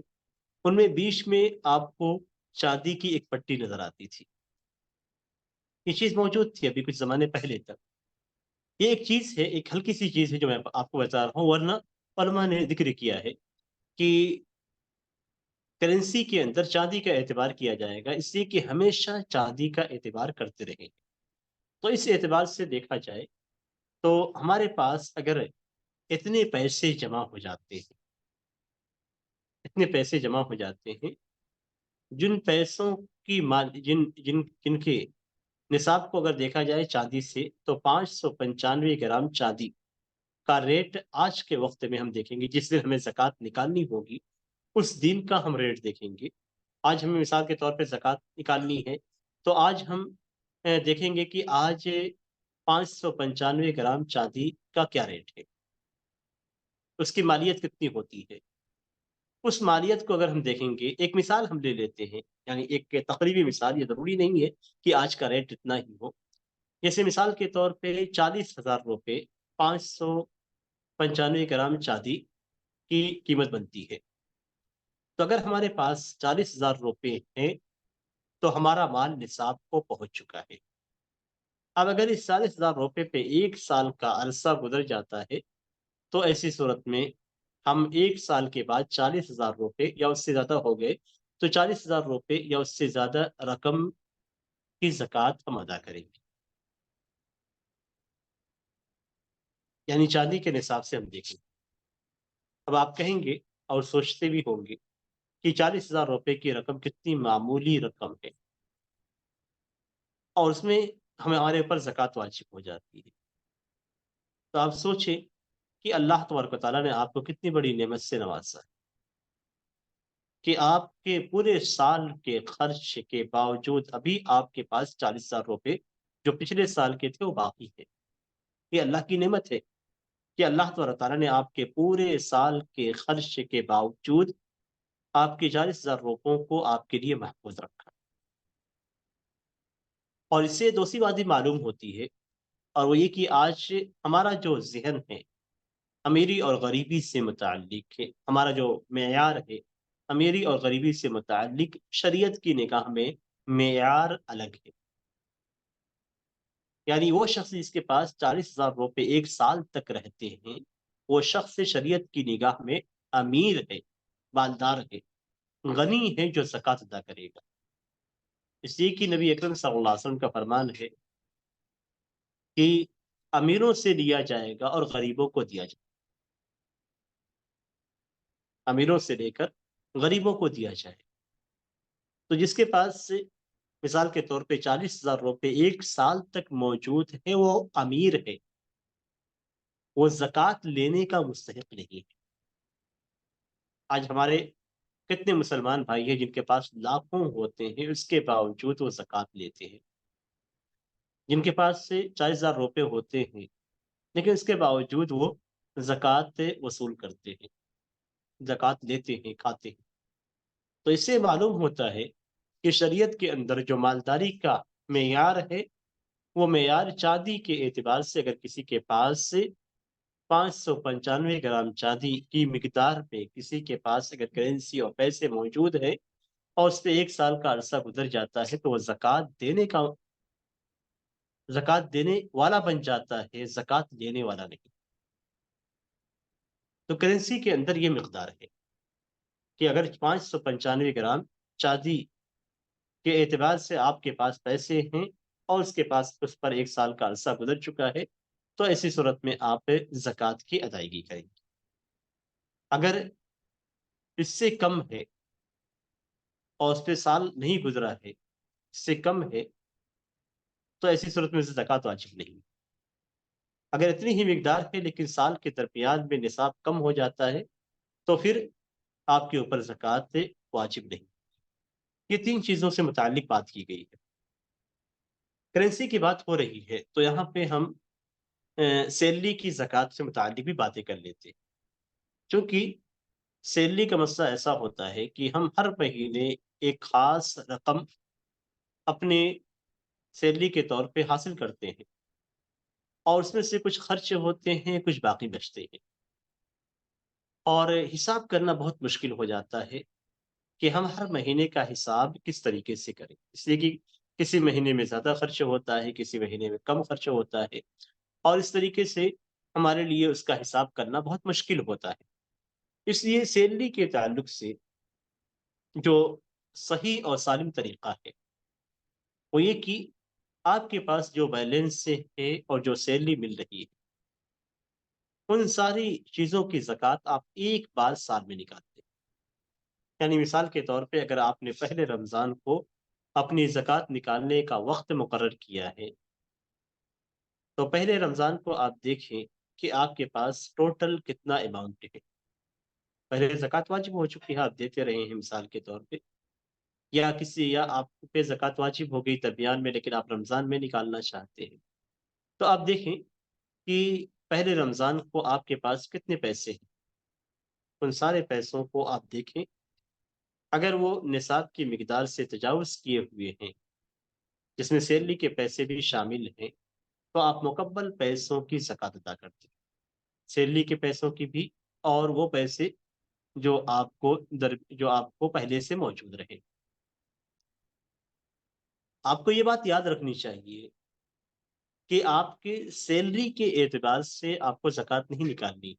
ان میں بیچ میں آپ کو چاندی کی ایک پٹی نظر آتی تھی. یہ چیز موجود تھی ابھی کچھ زمانے پہلے تک. یہ ایک چیز ہے، ایک ہلکی سی چیز ہے جو میں آپ کو بتا رہا ہوں، ورنہ علماء نے ذکر کیا ہے کہ کرنسی کے اندر چاندی کا اعتبار کیا جائے گا، اس لیے کہ ہمیشہ چاندی کا اعتبار کرتے رہیں. تو اس اعتبار سے دیکھا جائے تو ہمارے پاس اگر اتنے پیسے جمع ہو جاتے ہیں، اتنے پیسے جمع ہو جاتے ہیں، جن پیسوں کی جن کے نصاب کو اگر دیکھا جائے چاندی سے، تو 595 گرام چاندی کا ریٹ آج کے وقت میں ہم دیکھیں گے، جس دن ہمیں زکوٰۃ نکالنی ہوگی اس دن کا ہم ریٹ دیکھیں گے. آج ہمیں مثال کے طور پہ زکوٰۃ نکالنی ہے، تو آج ہم دیکھیں گے کہ آج 595 گرام چاندی کا کیا ریٹ ہے، اس کی مالیت کتنی ہوتی ہے. اس مالیت کو اگر ہم دیکھیں گے، ایک مثال ہم لے لیتے ہیں، یعنی ایک تقریبی مثال، یہ ضروری نہیں ہے کہ آج کا ریٹ اتنا ہی ہو. جیسے مثال کے طور پہ 40,000 روپے 595 گرام چاندی کی قیمت بنتی ہے. تو اگر ہمارے پاس 40,000 روپے ہیں تو ہمارا مال نصاب کو پہنچ چکا ہے. اب اگر اس 40,000 روپے پہ 1 سال کا عرصہ گزر جاتا ہے، تو ایسی صورت میں ہم 1 سال کے بعد 40,000 روپے یا اس سے زیادہ ہو گئے تو 40,000 روپے یا اس سے زیادہ رقم کی زکوٰۃ ہم ادا کریں گے. یعنی چاندی کے نصاب سے ہم دیکھیں. اب آپ کہیں گے اور سوچتے بھی ہوں گے کہ 40,000 روپے کی رقم کتنی معمولی رقم ہے، اور اس میں ہمارے اوپر زکوٰۃ واجب ہو جاتی ہے. تو آپ سوچیں کہ اللہ تبارک و تعالیٰ نے آپ کو کتنی بڑی نعمت سے نوازا ہے کہ آپ کے پورے سال کے خرچ کے باوجود ابھی آپ کے پاس 40,000 روپے جو پچھلے سال کے تھے وہ باقی ہے. یہ اللہ کی نعمت ہے کہ اللہ تبارک و تعالیٰ نے آپ کے پورے سال کے خرچ کے باوجود آپ کے 40,000 روپوں کو آپ کے لیے محفوظ رکھا. اور اس سے دوسری بات بھی معلوم ہوتی ہے، اور وہ یہ کہ آج ہمارا جو ذہن ہے امیری اور غریبی سے متعلق ہے، ہمارا جو معیار ہے امیری اور غریبی سے متعلق شریعت کی نگاہ میں معیار الگ ہے. یعنی وہ شخص جس کے پاس 40,000 روپے 1 سال تک رہتے ہیں، وہ شخص شریعت کی نگاہ میں امیر ہے، مالدار ہے، غنی ہے، جو زکوٰۃ ادا کرے گا. اس لیے کہ نبی اکرم صلی اللہ علیہ وسلم کا فرمان ہے کہ امیروں سے لیا جائے گا اور غریبوں کو دیا جائے گا. امیروں سے لے کر غریبوں کو دیا جائے. تو جس کے پاس مثال کے طور پہ 40,000 روپے 1 سال تک موجود ہے، وہ امیر ہے، وہ زکوٰۃ لینے کا مستحق نہیں ہے. آج ہمارے کتنے مسلمان بھائی ہیں جن کے پاس لاکھوں ہوتے ہیں، اس کے باوجود وہ زکوٰۃ لیتے ہیں، جن کے پاس سے 40,000 روپے ہوتے ہیں لیکن اس کے باوجود وہ زکوٰۃ وصول کرتے ہیں، زکوٰۃ لیتے ہیں، کھاتے ہیں۔ تو اس سے معلوم ہوتا ہے کہ شریعت کے اندر جو مالداری کا معیار ہے وہ معیار چاندی کے اعتبار سے اگر کسی کے پاس سے 595 گرام چاندی کی مقدار پہ کسی کے پاس اگر کرنسی اور پیسے موجود ہیں اور اس پہ 1 سال کا عرصہ گزر جاتا ہے تو وہ زکوٰۃ دینے والا بن جاتا ہے، زکوٰۃ لینے والا نہیں۔ تو کرنسی کے اندر یہ مقدار ہے کہ اگر 595 گرام چاندی کے اعتبار سے آپ کے پاس پیسے ہیں اور اس پر 1 سال کا عرصہ گزر چکا ہے تو ایسی صورت میں آپ زکوٰۃ کی ادائیگی کریں گے۔ اگر اس سے کم ہے اور اس پہ سال نہیں گزرا ہے، اس سے کم ہے، تو ایسی صورت میں زکوٰۃ واجب نہیں۔ اگر اتنی ہی مقدار ہے لیکن سال کے درمیان میں نصاب کم ہو جاتا ہے تو پھر آپ کے اوپر زکوٰۃ واجب نہیں۔ یہ 3 چیزوں سے متعلق بات کی گئی ہے۔ کرنسی کی بات ہو رہی ہے تو یہاں پہ ہم سیلری کی زکوٰۃ سے متعلق بھی باتیں کر لیتے ہیں، چونکہ سیلری کا مسئلہ ایسا ہوتا ہے کہ ہم ہر مہینے ایک خاص رقم اپنے سیلری کے طور پہ حاصل کرتے ہیں اور اس میں سے کچھ خرچ ہوتے ہیں، کچھ باقی بچتے ہیں، اور حساب کرنا بہت مشکل ہو جاتا ہے کہ ہم ہر مہینے کا حساب کس طریقے سے کریں، اس لیے کہ کسی مہینے میں زیادہ خرچ ہوتا ہے، کسی مہینے میں کم خرچ ہوتا ہے، اور اس طریقے سے ہمارے لیے اس کا حساب کرنا بہت مشکل ہوتا ہے۔ اس لیے سیلری کے تعلق سے جو صحیح اور سالم طریقہ ہے وہ یہ کہ آپ کے پاس جو بیلنس ہے اور جو سیلری مل رہی ہے ان ساری چیزوں کی زکوٰۃ آپ ایک بار سال میں نکالتے ہیں۔ یعنی مثال کے طور پہ اگر آپ نے پہلے رمضان کو اپنی زکوٰۃ نکالنے کا وقت مقرر کیا ہے تو پہلے رمضان کو آپ دیکھیں کہ آپ کے پاس ٹوٹل کتنا اماؤنٹ ہے۔ پہلے زکوٰۃ واجب ہو چکی ہے، آپ دیتے رہے ہیں مثال کے طور پہ، یا آپ پہ زکوٰۃ واجب ہو گئی درمیان میں لیکن آپ رمضان میں نکالنا چاہتے ہیں، تو آپ دیکھیں کہ پہلے رمضان کو آپ کے پاس کتنے پیسے ہیں۔ ان سارے پیسوں کو آپ دیکھیں، اگر وہ نصاب کی مقدار سے تجاوز کیے ہوئے ہیں جس میں سیلری کے پیسے بھی شامل ہیں تو آپ مکمل پیسوں کی زکوٰۃ ادا کرتے ہیں، سیلری کے پیسوں کی بھی اور وہ پیسے جو آپ کو پہلے سے موجود رہے۔ آپ کو یہ بات یاد رکھنی چاہیے کہ آپ کے سیلری کے اعتبار سے آپ کو زکوٰۃ نہیں نکالنی،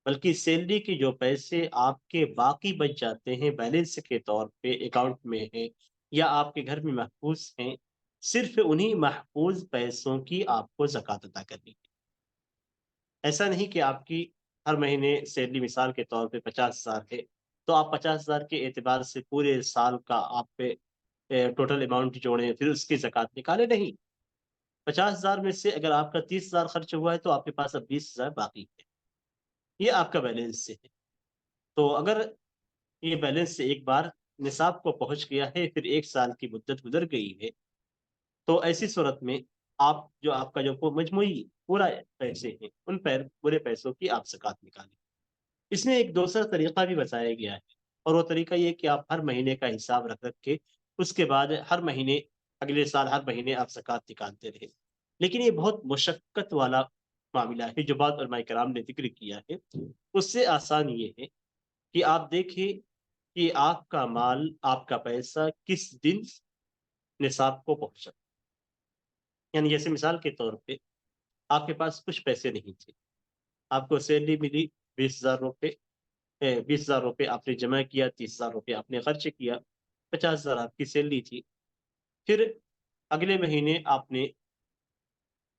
بلکہ سیلری کے جو پیسے آپ کے باقی بچ جاتے ہیں بیلنس کے طور پہ اکاؤنٹ میں ہیں یا آپ کے گھر میں محفوظ ہیں، صرف انہی محفوظ پیسوں کی آپ کو زکوٰۃ ادا کرنی ہے۔ ایسا نہیں کہ آپ کی ہر مہینے سیلری مثال کے طور پہ 50,000 ہے تو آپ 50,000 کے اعتبار سے پورے سال کا آپ پہ ٹوٹل اماؤنٹ جوڑیں پھر اس کی زکوٰۃ نکالیں، نہیں۔ 50,000 میں سے اگر آپ کا 30,000 خرچ ہوا ہے تو آپ کے پاس اب 20,000 باقی ہے، یہ آپ کا بیلنس ہے۔ تو اگر یہ بیلنس سے ایک بار نصاب کو پہنچ گیا ہے، پھر 1 سال کی مدت گزر گئی ہے، تو ایسی صورت میں آپ کا جو مجموعی پورا پیسے ہیں ان پورے پیسوں کی آپ زکوٰۃ نکالیں۔ اس میں ایک دوسرا طریقہ بھی بتایا گیا ہے اور وہ طریقہ یہ کہ آپ ہر مہینے کا حساب رکھ کے اس کے بعد اگلے سال ہر مہینے آپ زکوٰۃ نکالتے رہے، لیکن یہ بہت مشقت والا معاملہ ہے جو بعض علماء کرام نے ذکر کیا ہے۔ اس سے آسان یہ ہے کہ آپ دیکھیں کہ آپ کا مال، آپ کا پیسہ کس دن نصاب کو پہنچا، یعنی جیسے مثال کے طور پہ آپ کے پاس کچھ پیسے نہیں تھے، آپ کو سیلری ملی 20,000 روپے، 20,000 روپے آپ نے جمع کیا، 30,000 روپے آپ نے خرچ کیا، 50,000 آپ کی سیلری تھی، پھر اگلے مہینے آپ نے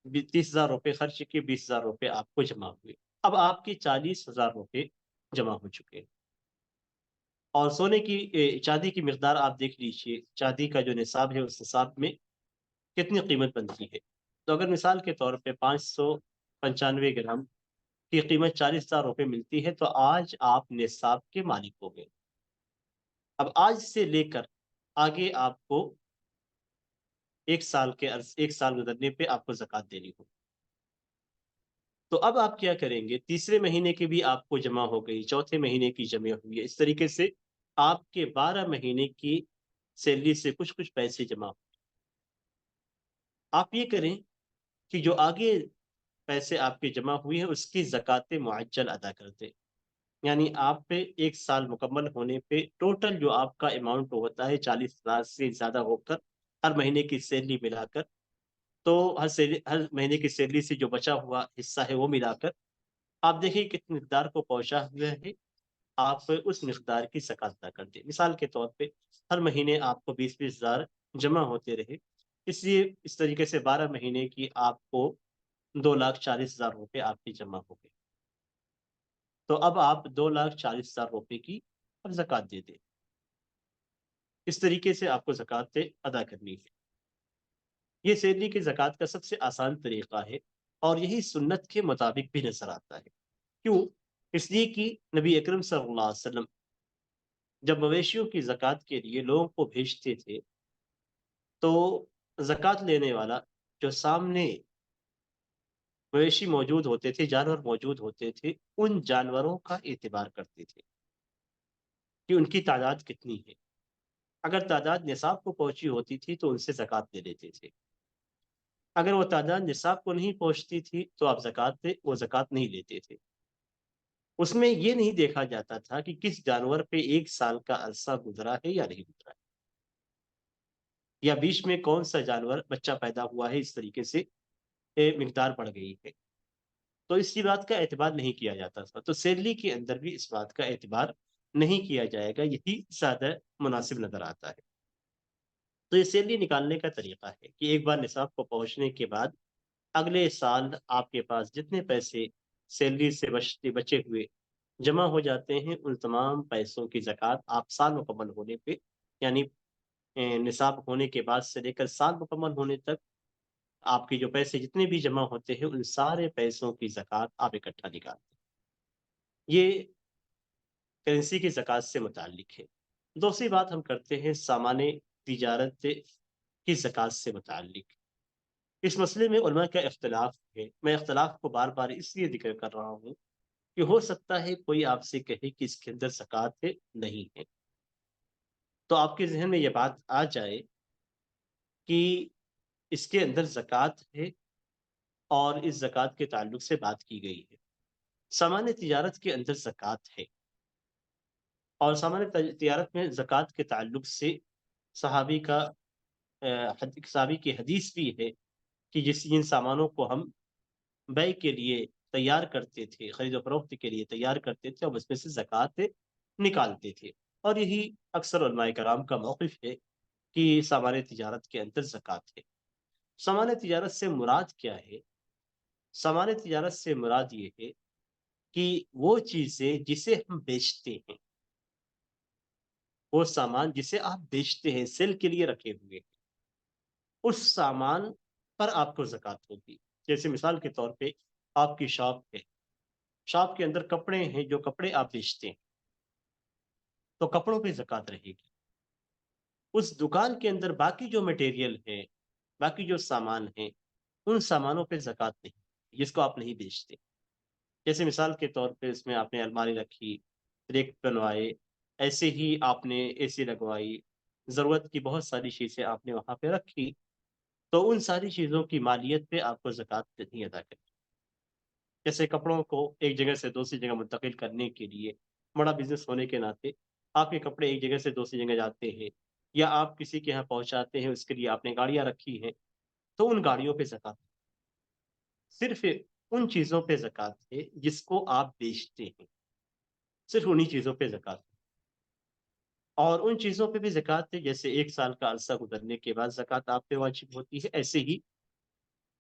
30,000 روپے خرچ کیے، 20,000 روپے آپ کو جمع ہوئے، اب آپ کے 40,000 روپے جمع ہو چکے ہیں۔ اور چاندی کی مقدار آپ دیکھ لیجئے، چاندی کا جو نصاب ہے اس نصاب میں کتنی قیمت بنتی ہے۔ تو اگر مثال کے طور پہ 595 گرام کی قیمت 40,000 روپے ملتی ہے تو آج آپ نصاب کے مالک ہو گئے. اب آج سے لے کر آگے آپ کو ایک سال گزرنے پہ آپ کو زکوٰۃ دینی ہوگی. تو اب آپ کیا کریں گے؟ تیسرے مہینے کی بھی آپ کو جمع ہو گئی، چوتھے مہینے کی جمع ہوئی ہے، اس طریقے سے آپ کے 12 مہینے کی سیلری سے کچھ پیسے جمع ہو. آپ یہ کریں کہ جو آگے پیسے آپ کے جمع ہوئی ہیں اس کی زکوٰۃ معجل ادا کر دیں. یعنی آپ پہ ایک سال مکمل ہونے پہ ٹوٹل جو آپ کا اماؤنٹ ہوتا ہے 40,000 سے زیادہ ہو کر ہر مہینے کی سیلری ملا کر، تو ہر مہینے کی سیلری سے جو بچا ہوا حصہ ہے وہ ملا کر آپ دیکھیں کتنی مقدار کو پہنچا ہوا ہے، آپ اس مقدار کی زکوٰۃ ادا کر دیں. مثال کے طور پہ ہر مہینے آپ کو 20,000 جمع ہوتے رہے، اس لیے اس طریقے سے 12 مہینے کی آپ کو 2,40,000 روپے آپ کی جمع ہو گئے. تو اب آپ 2,40,000 روپے کی اب زکوٰۃ دے دیں. اس طریقے سے آپ کو زکوٰۃ ادا کرنی ہے. یہ سیلری کی زکوٰۃ کا سب سے آسان طریقہ ہے اور یہی سنت کے مطابق بھی نظر آتا ہے. کیوں؟ اس لیے کہ نبی اکرم صلی اللہ علیہ وسلم جب مویشیوں کی زکوٰۃ کے لیے لوگوں کو بھیجتے تھے تو زکوٰۃ لینے والا جو سامنے مویشی موجود ہوتے تھے، جانور موجود ہوتے تھے، ان جانوروں کا اعتبار کرتے تھے کہ ان کی تعداد کتنی ہے. اگر تعداد نصاب کو پہنچی ہوتی تھی تو ان سے زکوٰۃ لے لیتے تھے. اگر وہ تعداد نصاب کو نہیں پہنچتی تھی تو آپ وہ زکوٰۃ نہیں لیتے تھے. اس میں یہ نہیں دیکھا جاتا تھا کہ کس جانور پہ ایک سال کا عرصہ گزرا ہے یا نہیں گزرا ہے، یا بیچ میں کون سا جانور بچہ پیدا ہوا ہے، اس طریقے سے مقدار بڑھ گئی ہے، تو اس کی بات کا اعتبار نہیں کیا جاتا تھا. تو سیلری کے اندر بھی اس بات کا اعتبار نہیں کیا جائے گا، یہی زیادہ مناسب نظر آتا ہے. تو یہ سیلری نکالنے کا طریقہ ہے کہ ایک بار نصاب کو پہنچنے کے بعد اگلے سال آپ کے پاس جتنے پیسے سیلری سے بچے ہوئے جمع ہو جاتے ہیں، ان تمام پیسوں کی زکوٰۃ آپ سال مکمل ہونے پہ، یعنی نصاب ہونے کے بعد سے لے کر سال مکمل ہونے تک آپ کے جو پیسے جتنے بھی جمع ہوتے ہیں ان سارے پیسوں کی زکوٰۃ آپ اکٹھا نکالتے ہیں. یہ کرنسی کی زکوٰۃ سے متعلق ہے. دوسری بات ہم کرتے ہیں سامان تجارت کی زکوٰۃ سے متعلق. اس مسئلے میں علماء کا اختلاف ہے. میں اختلاف کو بار بار اس لیے ذکر کر رہا ہوں کہ ہو سکتا ہے کوئی آپ سے کہے کہ اس کے اندر زکوٰۃ نہیں ہے، تو آپ کے ذہن میں یہ بات آ جائے کہ اس کے اندر زکوٰۃ ہے اور اس زکوٰۃ کے تعلق سے بات کی گئی ہے. سامان تجارت کے اندر زکوٰۃ ہے اور سامان تجارت میں زکوٰۃ کے تعلق سے صحابی کی حدیث بھی ہے کہ جن سامانوں کو ہم بیع کے لیے تیار کرتے تھے، خرید و فروخت کے لیے تیار کرتے تھے اور اس میں سے زکوٰۃ نکالتے تھے. اور یہی اکثر علماء کرام کا موقف ہے کہ سامان تجارت کے اندر زکوٰۃ ہے. سامان تجارت سے مراد کیا ہے؟ سامان تجارت سے مراد یہ ہے کہ وہ چیزیں جسے ہم بیچتے ہیں، وہ سامان جسے آپ بیچتے ہیں، سیل کے لیے رکھے ہوئے، اس سامان پر آپ کو زکوٰۃ ہوگی. جیسے مثال کے طور پہ آپ کی شاپ ہے، شاپ کے اندر کپڑے ہیں، جو کپڑے آپ بیچتے ہیں تو کپڑوں پہ زکوٰۃ رہے گی. اس دکان کے اندر باقی جو مٹیریل ہے، باقی جو سامان ہیں، ان سامانوں پہ زکوٰۃ نہیں، جس کو آپ نہیں بیچتے. جیسے مثال کے طور پہ اس میں آپ نے الماری رکھی، ریک بنوائے، ایسے ہی آپ نے اے سی لگوائی، ضرورت کی بہت ساری چیزیں آپ نے وہاں پہ رکھی، تو ان ساری چیزوں کی مالیت پہ آپ کو زکوٰۃ نہیں ادا کرنی. جیسے کپڑوں کو ایک جگہ سے دوسری جگہ منتقل کرنے کے لیے، بڑا بزنس ہونے کے ناطے آپ کے کپڑے ایک جگہ سے دوسری جگہ جاتے ہیں یا آپ کسی کے یہاں پہنچاتے ہیں، اس کے لیے آپ نے گاڑیاں رکھی ہیں، تو ان گاڑیوں پہ زکوٰۃ. صرف ان چیزوں پہ زکوٰۃ ہے جس کو آپ بیچتے ہیں، صرف انہی چیزوں پہ زکوٰۃ. اور ان چیزوں پہ بھی زکوٰۃ ہے جیسے ایک سال کا عرصہ گزرنے کے بعد زکوٰۃ آپ پہ واجب ہوتی ہے، ایسے ہی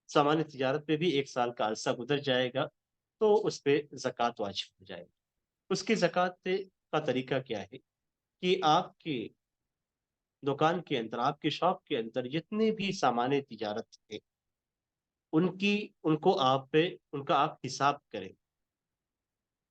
سامان تجارت پہ بھی ایک سال کا عرصہ گزر جائے گا تو اس پہ زکوٰۃ واجب ہو جائے گی. اس کی زکوٰۃ کا طریقہ کیا ہے کہ آپ کی دکان کے اندر، آپ کی شاپ کے اندر جتنے بھی سامان تجارت ہے ان کا آپ حساب کریں.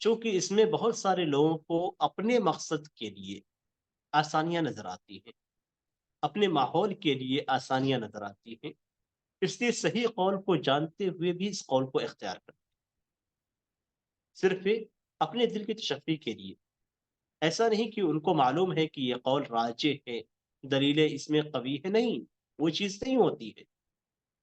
چونکہ اس میں بہت سارے لوگوں کو اپنے مقصد کے لیے آسانیاں نظر آتی ہیں، اپنے ماحول کے لیے آسانیاں نظر آتی ہیں، اس لیے صحیح قول کو جانتے ہوئے بھی اس قول کو اختیار کرتے ہیں، صرف اپنے دل کی تشفی کے لیے۔ ایسا نہیں کہ ان کو معلوم ہے کہ یہ قول راجح ہے، دلیلیں اس میں قوی ہے، نہیں، وہ چیز نہیں ہوتی ہے،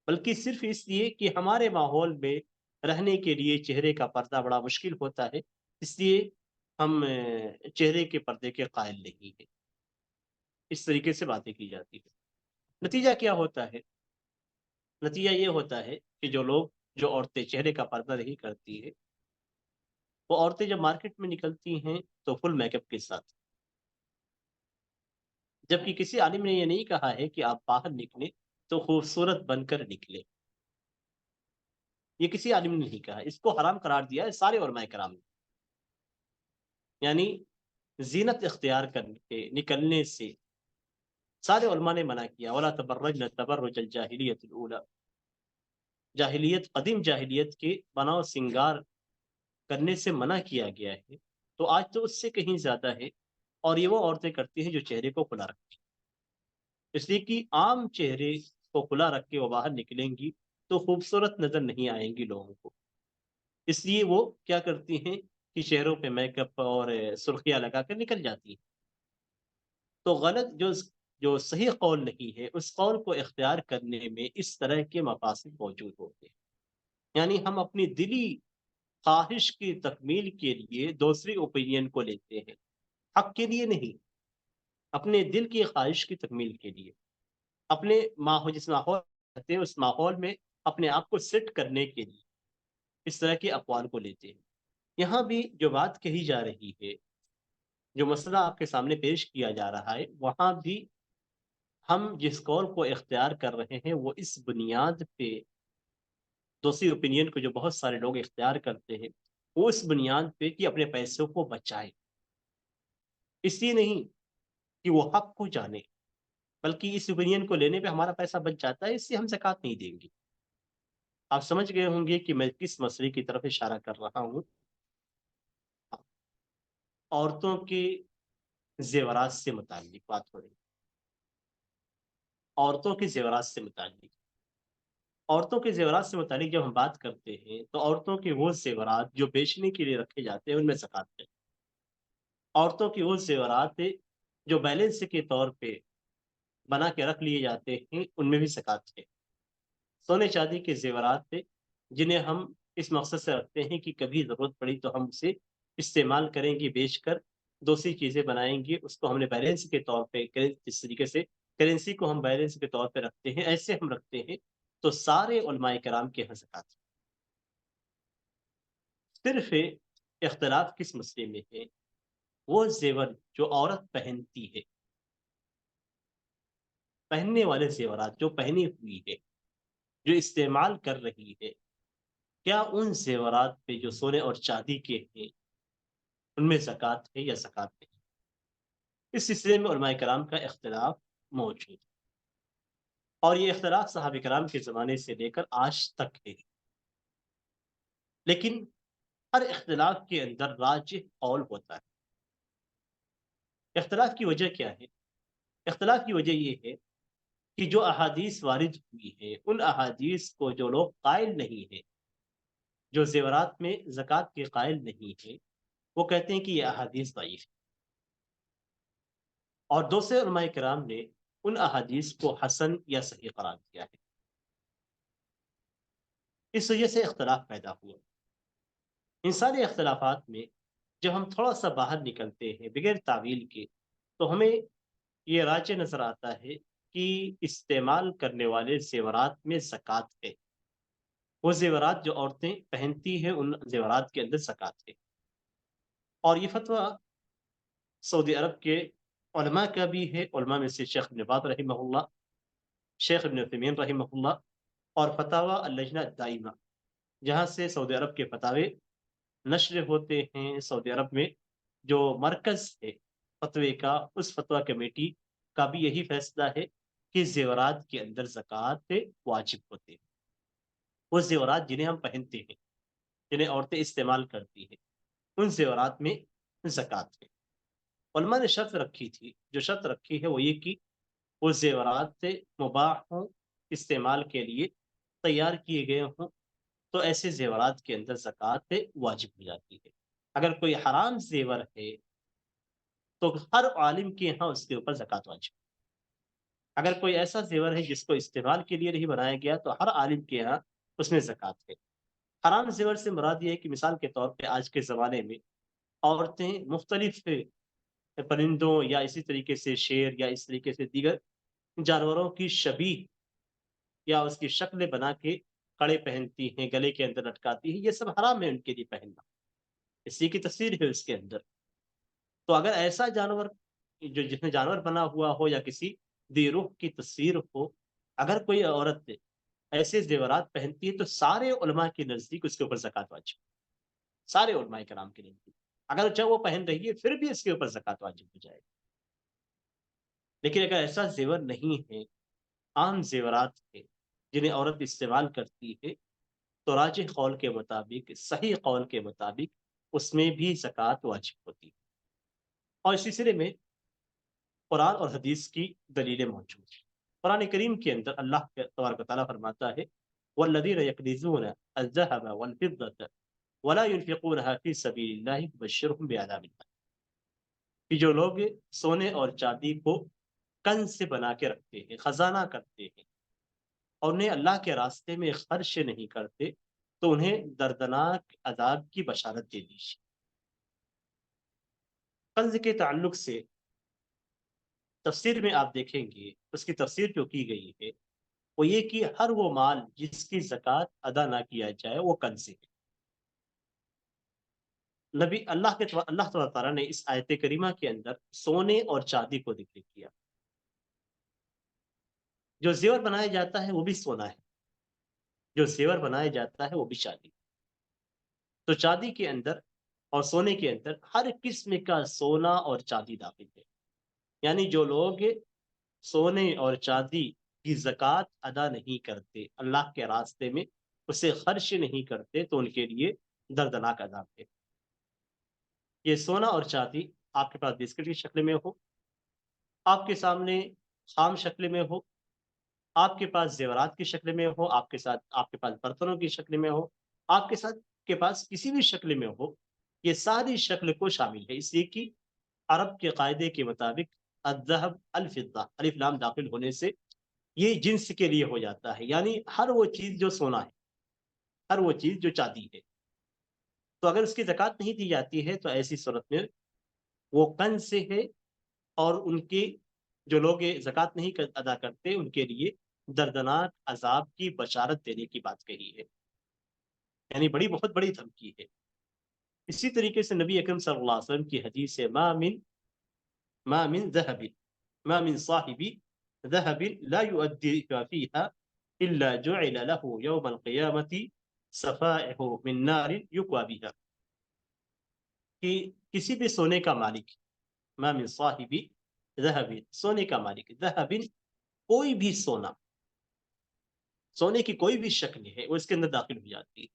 بلکہ صرف اس لیے کہ ہمارے ماحول میں رہنے کے لیے چہرے کا پردہ بڑا مشکل ہوتا ہے، اس لیے ہم چہرے کے پردے کے قائل نہیں ہیں۔ اس طریقے سے باتیں کی جاتی ہے۔ نتیجہ کیا ہوتا ہے؟ نتیجہ یہ ہوتا ہے کہ جو عورتیں چہرے کا پردہ نہیں کرتی ہیں، وہ عورتیں جب مارکیٹ میں نکلتی ہیں تو فل میک اپ کے ساتھ، جبکہ کسی عالم نے یہ نہیں کہا ہے کہ آپ باہر نکلیں تو خوبصورت بن کر نکلیں، یہ کسی عالم نے نہیں کہا، اس کو حرام قرار دیا ہے سارے علماء کرام نے۔ یعنی زینت اختیار کرنے کے نکلنے سے سارے علماء نے منع کیا، ولا تبرجن تبرج الجاہلیت الاولی، جاہلیت قدیم جاہلیت کے بناؤ سنگار کرنے سے منع کیا گیا ہے، تو آج تو اس سے کہیں زیادہ ہے، اور یہ وہ عورتیں کرتی ہیں جو چہرے کو کھلا رکھتی ہیں، اس لیے کہ عام چہرے کو کھلا رکھ کے وہ باہر نکلیں گی تو خوبصورت نظر نہیں آئیں گی لوگوں کو، اس لیے وہ کیا کرتی ہیں کہ چہروں پہ میک اپ اور سرخیاں لگا کر نکل جاتی ہیں۔ تو غلط جو صحیح قول نہیں ہے، اس قول کو اختیار کرنے میں اس طرح کے مقاصد موجود ہوتے ہیں، یعنی ہم اپنی دلی خواہش کی تکمیل کے لیے دوسری اوپینین کو لیتے ہیں، حق کے لیے نہیں، اپنے دل کی خواہش کی تکمیل کے لیے، اپنے ماحول جس ماحول رہتے ہیں اس ماحول میں اپنے آپ کو سیٹ کرنے کے لیے اس طرح کے اقوال کو لیتے ہیں۔ یہاں بھی جو بات کہی جا رہی ہے، جو مسئلہ آپ کے سامنے پیش کیا جا رہا ہے، وہاں بھی ہم جس قول کو اختیار کر رہے ہیں وہ اس بنیاد پہ دوسری اوپینین کو جو بہت سارے لوگ اختیار کرتے ہیں، وہ اس بنیاد پہ کہ اپنے پیسوں کو بچائیں، اس لیے نہیں کہ وہ حق کو جانے، بلکہ اس اوپینین کو لینے پہ ہمارا پیسہ بچ جاتا ہے، اس سے ہم زکوٰۃ نہیں دیں گے۔ آپ سمجھ گئے ہوں گے کہ میں کس مسئلے کی طرف اشارہ کر رہا ہوں۔ عورتوں کے زیورات سے متعلق بات ہو رہی ہے، عورتوں کے زیورات سے متعلق، عورتوں کے زیورات سے متعلق جب ہم بات کرتے ہیں تو عورتوں کے وہ زیورات جو بیچنے کے لیے رکھے جاتے ہیں ان میں زکوٰۃ ہے، عورتوں کے وہ زیورات جو بیلنس کے طور پہ بنا کے رکھ لیے جاتے ہیں ان میں بھی زکوٰۃ ہے۔ سونے چاندی کے زیورات جنہیں ہم اس مقصد سے رکھتے ہیں کہ کبھی ضرورت پڑی تو ہم اسے استعمال کریں گے، بیچ کر دوسری چیزیں بنائیں گے، اس کو ہم نے بیلنس کے طور پہ اس طریقے سے کرنسی کو ہم بیلنس کے طور پہ رکھتے ہیں، ایسے ہم رکھتے ہیں، تو سارے علماء کرام کے یہاں زکوٰۃ ہے۔ صرف اختلاف کس مسئلے میں ہے؟ وہ زیور جو عورت پہنتی ہے، پہننے والے زیورات جو پہنی ہوئی ہے، جو استعمال کر رہی ہے، کیا ان زیورات پہ جو سونے اور چاندی کے ہیں ان میں زکوٰۃ ہے یا زکوٰۃ نہیں؟ اس سلسلے میں علماء کرام کا اختلاف موجود ہے، اور یہ اختلاف صحابہ کرام کے زمانے سے لے کر آج تک ہے، لیکن ہر اختلاف کے اندر راجح قول ہوتا ہے۔ اختلاف کی وجہ کیا ہے؟ اختلاف کی وجہ یہ ہے کہ جو احادیث وارد ہوئی ہے ان احادیث کو جو لوگ قائل نہیں ہیں، جو زیورات میں زکوٰۃ کے قائل نہیں ہیں، وہ کہتے ہیں کہ یہ احادیث ضعیف ہے، اور دوسرے علماء کرام نے ان احادیث کو حسن یا صحیح قرار دیا ہے۔ اس وجہ سے اختلاف پیدا ہوا۔ ان سارے اختلافات میں جب ہم تھوڑا سا باہر نکلتے ہیں بغیر تعویل کے، تو ہمیں یہ راجع نظر آتا ہے کہ استعمال کرنے والے زیورات میں زکوٰۃ ہے، وہ زیورات جو عورتیں پہنتی ہیں ان زیورات کے اندر زکوٰۃ ہے۔ اور یہ فتویٰ سعودی عرب کے علماء کا بھی ہے، علماء میں سے شیخ ابن باز رحمہ اللہ، شیخ ابن عثیمین رحمہ اللہ، اور فتاویٰ اللجنہ الدائمہ، جہاں سے سعودی عرب کے فتاوے نشر ہوتے ہیں۔ سعودی عرب میں جو مرکز ہے فتوے کا، اس فتویٰ کمیٹی کا بھی یہی فیصلہ ہے کہ زیورات کے اندر زکوٰۃ واجب ہوتے ہیں، وہ زیورات جنہیں ہم پہنتے ہیں، جنہیں عورتیں استعمال کرتی ہیں، ان زیورات میں زکوٰۃ ہے۔ علماء نے شرط رکھی تھی، جو شرط رکھی ہے وہ یہ کہ وہ زیورات مباح ہوں، استعمال کے لیے تیار کیے گئے ہوں، تو ایسے زیورات کے اندر زکوٰۃ واجب ہو جاتی ہے۔ اگر کوئی حرام زیور ہے تو ہر عالم کے یہاں اس کے اوپر زکوٰۃ واجب۔ اگر کوئی ایسا زیور ہے جس کو استعمال کے لیے نہیں بنایا گیا تو ہر عالم کے یہاں اس میں زکوٰۃ ہے۔ حرام زیور سے مراد یہ ہے کہ مثال کے طور پہ آج کے زمانے میں عورتیں مختلف پرندوں یا اسی طریقے سے شیر یا اس طریقے سے دیگر جانوروں کی شبیہ یا اس کی شکلیں بنا کے کڑے پہنتی ہیں، گلے کے اندر لٹکاتی ہیں، یہ سب حرام ہے ان کے لیے پہننا، اسی کی تصویر ہے اس کے اندر۔ تو اگر ایسا جانور جو جس میں جانور بنا ہوا ہو یا کسی دی روح کی تصویر ہو، اگر کوئی عورت ایسے زیورات پہنتی ہے تو سارے علماء کے نزدیک اس کے اوپر زکوٰۃ واجب، سارے علماء کرام کے نزدیک، اگر چاہے وہ پہن رہی ہے پھر بھی اس کے اوپر زکوٰۃ واجب ہو جائے گی۔ لیکن اگر ایسا زیور نہیں ہے، عام زیورات ہے جنہیں عورت استعمال کرتی ہے، تو راجح قول کے مطابق، صحیح قول کے مطابق اس میں بھی زکوٰۃ واجب ہوتی ہے۔ اور اس سلسلے میں قرآن اور حدیث کی دلیلیں موجود ہیں۔ قرآن کریم کے اندر اللہ تبارک و تعالیٰ فرماتا ہے والذین یکنزون الذهب والفضة ولا ينفقونها في سبیل اللہ فبشرهم بعذاب الیم، کہ جو لوگ سونے اور چاندی کو کنز سے بنا کے رکھتے ہیں، خزانہ کرتے ہیں، اور انہیں اللہ کے راستے میں خرچ نہیں کرتے، تو انہیں دردناک عذاب کی بشارت دے دیجیے۔ کنز کے تعلق سے تفسیر میں آپ دیکھیں گے، اس کی تفسیر جو کی گئی ہے وہ یہ کہ ہر وہ مال جس کی زکوٰۃ ادا نہ کیا جائے وہ کنز ہے۔ اللہ تعالیٰ نے اس آیت کریمہ کے اندر سونے اور چاندی کو ذکر کیا۔ جو زیور بنایا جاتا ہے وہ بھی سونا ہے، جو زیور بنایا جاتا ہے وہ بھی چاندی۔ تو چاندی کے اندر اور سونے کے اندر ہر قسم کا سونا اور چاندی داخل ہے، یعنی جو لوگ سونے اور چاندی کی زکوٰۃ ادا نہیں کرتے، اللہ کے راستے میں اسے خرچ نہیں کرتے، تو ان کے لیے دردناک عذاب ہے۔ یہ سونا اور چاندی آپ کے پاس بسکٹ کی شکل میں ہو، آپ کے سامنے خام شکل میں ہو، آپ کے پاس زیورات کی شکل میں ہو، آپ کے پاس برتنوں کی شکل میں ہو، آپ کے پاس کسی بھی شکل میں ہو، یہ ساری شکل کو شامل ہے، اس لیے کہ عرب کے قاعدے کے مطابق الذهب الفضہ، الف لام داخل ہونے سے یہ جنس کے لیے ہو جاتا ہے، یعنی ہر وہ چیز جو سونا ہے، ہر وہ چیز جو چاندی ہے۔ تو اگر اس کی زکوٰۃ نہیں دی جاتی ہے تو ایسی صورت میں وہ کنز سے ہے، اور ان کی جو لوگ زکوٰۃ نہیں ادا کرتے ان کے لیے دردناک عذاب کی بشارت دینے کی بات کہی ہے، یعنی بہت بڑی دھمکی ہے۔ اسی طریقے سے نبی اکرم صلی اللہ علیہ وسلم کی حدیث ہے ما من صاحب ذهب لا يؤدي فيها الا جعل له يوم القيامة صفائح من نار يكوى بها، کہ کسی بھی سونے کا مالک، ما من صاحب ذهب، سونے کا مالک، ذهب کوئی بھی سونا، سونے کی کوئی بھی شکل ہے وہ اس کے اندر داخل ہو جاتی ہے،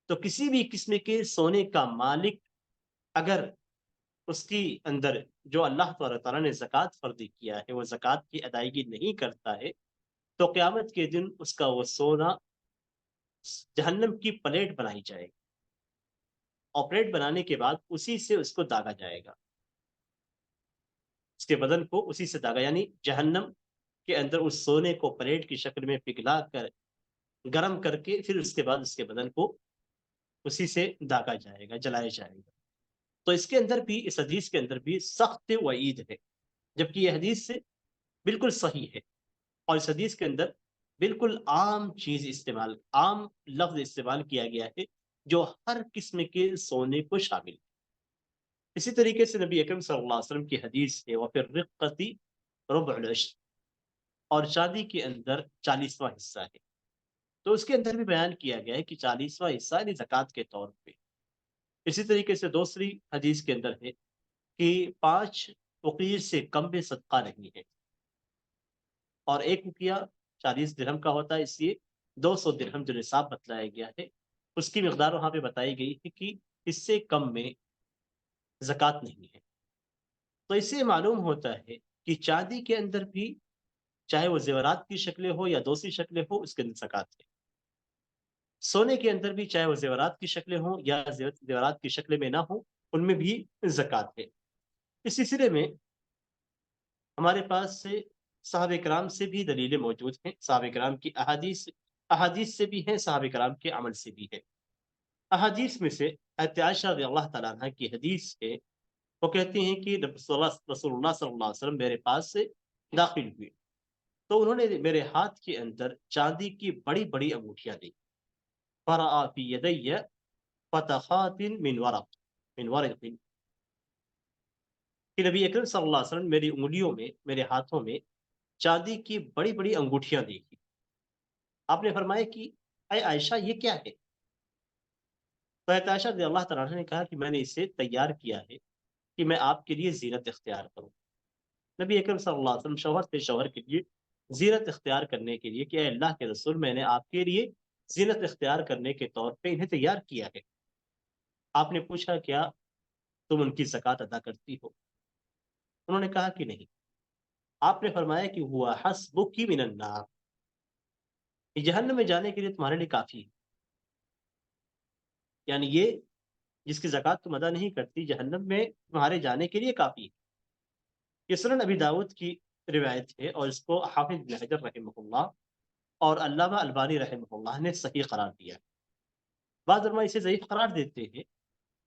تو کسی بھی قسم کے سونے کا مالک اگر اس کی اندر جو اللہ تعالیٰ نے زکوٰۃ فرض کیا ہے وہ زکوٰۃ کی ادائیگی نہیں کرتا ہے، تو قیامت کے دن اس کا وہ سونا جہنم کی پلیٹ بنائی جائے گی، اور پلیٹ بنانے کے بعد اسی سے اس کو داغا جائے گا، اس کے بدن کو اسی سے داغا، یعنی جہنم کے اندر اس سونے کو پلیٹ کی شکل میں پگھلا کر گرم کر کے پھر اس کے بعد اس کے بدن کو اسی سے داغا جائے گا، جلایا جائے گا۔ تو اس کے اندر بھی، اس حدیث کے اندر بھی سخت وعید ہے، جبکہ یہ حدیث سے بالکل صحیح ہے، اور اس حدیث کے اندر بالکل عام لفظ استعمال کیا گیا ہے جو ہر قسم کے سونے کو شامل ہے۔ اسی طریقے سے نبی اکرم صلی اللہ علیہ وسلم کی حدیث ہے وَفِي الرِّقَّةِ رُبُعُ الْعُشْرِ، اور چاندی کے اندر 40واں حصہ ہے، تو اس کے اندر بھی بیان کیا گیا ہے کہ 40واں حصہ یعنی زکوٰۃ کے طور پہ۔ اسی طریقے سے دوسری حدیث کے اندر ہے کہ 5 وقیر سے کم میں صدقہ نہیں ہے، اور ایک وقیہ 40 درہم کا ہوتا ہے، اس لیے 200 درہم جو نصاب بتلایا گیا ہے اس کی مقدار وہاں پہ بتائی گئی ہے کہ اس سے کم میں زکوٰۃ نہیں ہے۔ تو اس سے معلوم ہوتا ہے کہ چاندی کے اندر بھی چاہے وہ زیورات کی شکلیں ہو یا دوسری شکلیں ہو، اس کے اندر زکوٰۃ ہے۔ سونے کے اندر بھی چاہے وہ زیورات کی شکلیں ہوں یا زیورات کی شکلیں میں نہ ہوں، ان میں بھی زکوٰۃ ہے۔ اس سلسلے میں ہمارے پاس سے صحابہ کرام سے بھی دلیلیں موجود ہیں، صحابہ کرام کی احادیث سے بھی ہیں، صحابہ کرام کے عمل سے بھی ہے۔ احادیث میں سے حضرت عائشہ رضی اللہ تعالیٰ عنہ کی حدیث ہے، وہ کہتی ہیں کہ رسول اللہ صلی اللہ علیہ وسلم میرے پاس سے داخل ہوئے تو انہوں نے میرے ہاتھ کے اندر چاندی کی بڑی بڑی انگوٹھیاں دی، فرأى في يدي فتخات من ورق، کہ نبی اکرم صلی اللہ علیہ وسلم میری انگلیوں میں، میرے ہاتھوں میں چاندی کی بڑی بڑی انگوٹھیاں دیکھی۔ آپ نے فرمایا کہ اے عائشہ یہ کیا ہے؟ تو حضرت عائشہ رضی اللہ تعالیٰ عنہ نے کہا کہ میں نے اسے تیار کیا ہے کہ میں آپ کے لیے زینت اختیار کروں۔ نبی اکرم صلی اللہ علیہ وسلم شوہر تھے، شوہر کے لیے زینت اختیار کرنے کے لیے کہ اے اللہ کے رسول، میں نے آپ کے لیے زینت اختیار کرنے کے طور پہ انہیں تیار کیا ہے۔ آپ نے پوچھا کیا تم ان کی زکوٰۃ ادا کرتی ہو؟ انہوں نے کہا کہ نہیں۔ آپ نے فرمایا کہ ہوا حسبک من النار، یہ جہنم میں جانے کے لیے تمہارے لیے کافی ہے، یعنی یہ جس کی زکوٰۃ تم ادا نہیں کرتی جہنم میں تمہارے جانے کے لیے کافی ہے۔ یہ سنن ابی داؤد کی روایت ہے اور اس کو حافظ ابن حجر رحمہ اللہ اور علامہ البانی رحمہ اللہ نے صحیح قرار دیا ہے۔ بعض علماء اسے ضعیف قرار دیتے ہیں،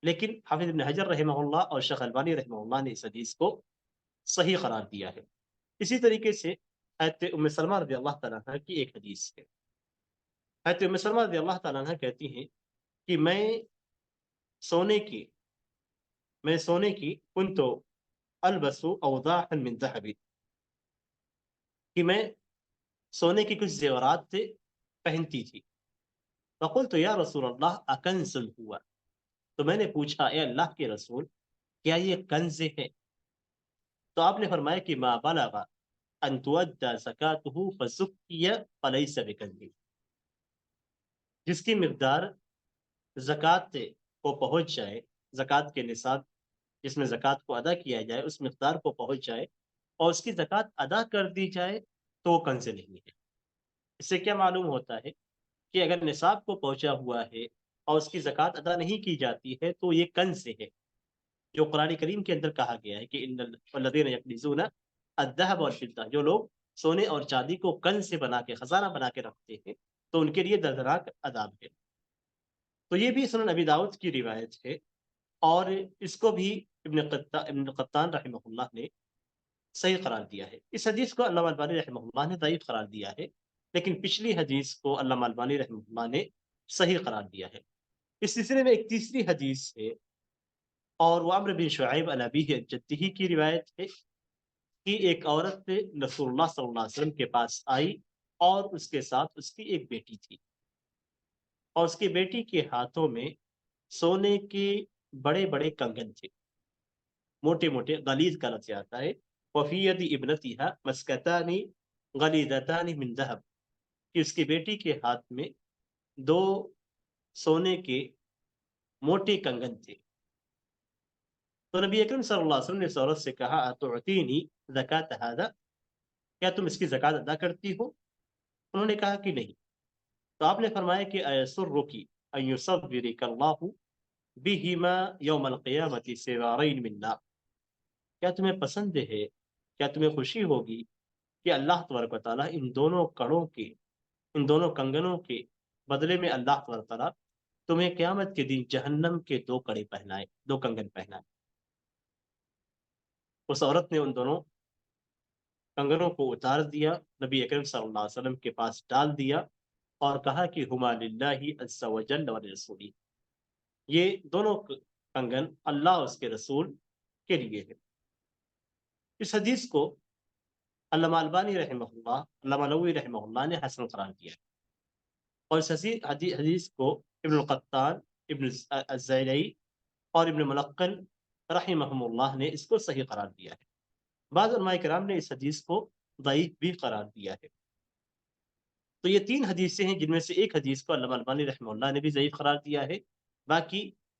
لیکن حافظ ابن حجر رحمہ اللہ اور شیخ البانی رحمہ اللہ نے اس حدیث کو صحیح قرار دیا ہے۔ اسی طریقے سے حضرت ام سلمہ رضی اللہ تعالیٰ عنہ کی ایک حدیث ہے۔ حضرت ام سلمہ رضی اللہ تعالیٰ عنہ کہتی ہیں کہ میں سونے کی کنت البس اوضاحا من ذهب، کہ میں سونے کی کچھ زیورات پہنتی تھی۔ فقلت یا رسول اللہ اکنز ہوا، تو میں نے پوچھا اے اللہ کے رسول کیا یہ کنز ہے؟ تو آپ نے فرمایا کہ ما بلغ ان تؤدى زکاتہ فزکی فلیس بکنز، جس کی مقدار زکوٰۃ کو پہنچ جائے، زکوٰۃ کے نصاب جس میں زکوٰۃ کو ادا کیا جائے اس مقدار کو پہنچ جائے اور اس کی زکوٰۃ ادا کر دی جائے تو وہ کنز نہیں ہے۔ اس سے کیا معلوم ہوتا ہے کہ اگر نصاب کو پہنچا ہوا ہے اور اس کی زکوٰۃ ادا نہیں کی جاتی ہے تو یہ کنز ہے، جو قرآن کریم کے اندر کہا گیا ہے کہ ان الذین یکنزون الذهب والفضة، جو لوگ سونے اور چاندی کو کنز سے بنا کے، خزانہ بنا کے رکھتے ہیں تو ان کے لیے دردناک عذاب ہے۔ تو یہ بھی سنن ابی داؤد کی روایت ہے اور اس کو بھی ابن قطان رحمہ اللہ نے صحیح قرار دیا ہے۔ اس حدیث کو علامہ البانی رحمہ اللہ نے ضعیف قرار دیا ہے، لیکن پچھلی حدیث کو علامہ البانی رحمہ اللہ نے صحیح قرار دیا ہے۔ اس سلسلے میں ایک تیسری حدیث ہے اور وہ عمرو بن شعیب عن ابیہ عن جدہ کی روایت ہے کہ ایک عورت رسول اللہ صلی اللہ علیہ وسلم کے پاس آئی اور اس کے ساتھ اس کی ایک بیٹی تھی، اور اس کی بیٹی کے ہاتھوں میں سونے کے بڑے بڑے کنگن تھے، موٹے موٹے، غلیظ کا لفظ آتا ہے وفی ید ابنتھا مسکتانی غلیظتان من ذهب، کہ اس کی بیٹی کے ہاتھ میں دو سونے کے موٹے کنگن تھے۔ تو نبی اکرم صلی اللہ علیہ وسلم نے اس عورت سے کہا اتعطینی زکات ھذا، کیا تم اس کی زکات ادا کرتی ہو؟ انہوں نے کہا کہ نہیں۔ تو آپ نے فرمایا کہ ایسرک ان یصورک اللہ بہما یوم القیامت سوارین من نار، کیا تمہیں پسند ہے، کیا تمہیں خوشی ہوگی کہ اللہ تبارک و تعالیٰ ان دونوں کڑوں کے، ان دونوں کنگنوں کے بدلے میں اللہ تبارک و تعالیٰ تمہیں قیامت کے دن جہنم کے دو کڑے پہنائے، دو کنگن پہنائے۔ اس عورت نے ان دونوں کنگنوں کو اتار دیا، نبی اکرم صلی اللہ علیہ وسلم کے پاس ڈال دیا اور کہا کہ ہما للہ عز وجل ولرسولہ، یہ دونوں کنگن اللہ اور اس کے رسول کے لیے ہے۔ اس حدیث کو علامہ البانی رحمہ اللہ، علامہ نووی رحمہ اللہ نے حسن قرار دیا ہے، اور اس حدیث کو ابن القطان، ابن الزیلعی اور ابن ملقن رحمہم اللہ نے اس کو صحیح قرار دیا ہے۔ بعض علماء کرام نے اس حدیث کو ضعیف بھی قرار دیا ہے۔ تو یہ تین حدیثیں ہیں جن میں سے ایک حدیث کو علامہ البانی رحمہ اللہ نے بھی ضعیف قرار دیا ہے، باقی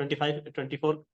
24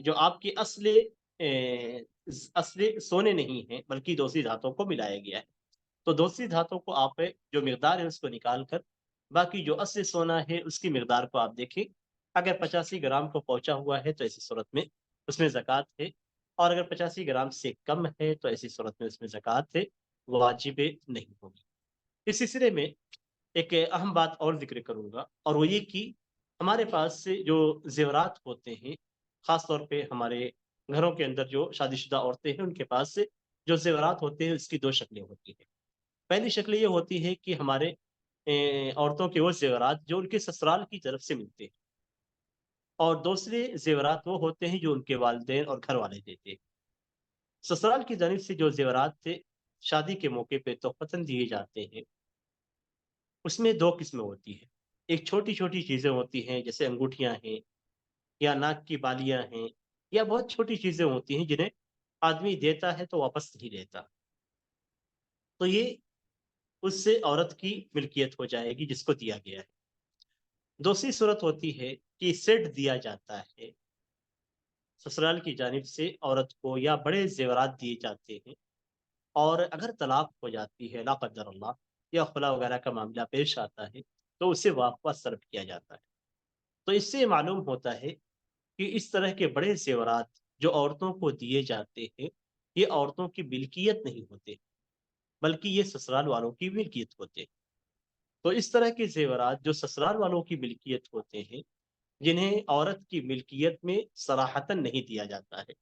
جو آپ کی اصل سونے نہیں ہیں بلکہ دوسری دھاتوں کو ملایا گیا ہے. تو دوسری دھاتوں کو آپ جو مقدار ہے اس کو نکال کر باقی جو اصل سونا ہے اس کی مقدار کو آپ دیکھیں. اگر 85 گرام کو پہنچا ہوا ہے تو ایسی صورت میں اس میں زکوٰۃ ہے، اور اگر 85 گرام سے کم ہے تو ایسی صورت میں اس میں زکوٰۃ ہے واجب نہیں ہوگی. اس سلسلے میں ایک اہم بات اور ذکر کروں گا، اور وہ یہ کہ ہمارے پاس سے جو زیورات ہوتے ہیں، خاص طور پہ ہمارے گھروں کے اندر جو شادی شدہ عورتیں ہیں ان کے پاس سے جو زیورات ہوتے ہیں اس کی 2 شکلیں ہوتی ہیں. پہلی شکل یہ ہوتی ہے کہ ہمارے عورتوں کے وہ زیورات جو ان کے سسرال کی طرف سے ملتے ہیں، اور دوسرے زیورات وہ ہوتے ہیں جو ان کے والدین اور گھر والے دیتے ہیں. سسرال کی جانب سے جو زیورات سے شادی کے موقع پہ تحفتاً دیے جاتے ہیں اس میں 2 قسمیں ہوتی ہیں. ایک چھوٹی چھوٹی چیزیں ہوتی ہیں جیسے انگوٹھیاں ہیں یا ناک کی بالیاں ہیں، یا بہت چھوٹی چیزیں ہوتی ہیں جنہیں آدمی دیتا ہے تو واپس نہیں لیتا. تو یہ اس سے عورت کی ملکیت ہو جائے گی جس کو دیا گیا ہے. دوسری صورت ہوتی ہے کہ سیٹ دیا جاتا ہے، سسرال کی جانب سے عورت کو یا بڑے زیورات دیے جاتے ہیں، اور اگر طلاق ہو جاتی ہے لا قدر اللہ یا خلا وغیرہ کا معاملہ پیش آتا ہے تو اسے واپس صرف کیا جاتا ہے. تو اس سے معلوم ہوتا ہے کہ اس طرح کے بڑے زیورات جو عورتوں کو دیے جاتے ہیں یہ عورتوں کی ملکیت نہیں ہوتے بلکہ یہ سسرال والوں کی ملکیت ہوتے ہیں. تو اس طرح کے زیورات جو سسرال والوں کی ملکیت ہوتے ہیں جنہیں عورت کی ملکیت میں صراحتاً نہیں دیا جاتا ہے.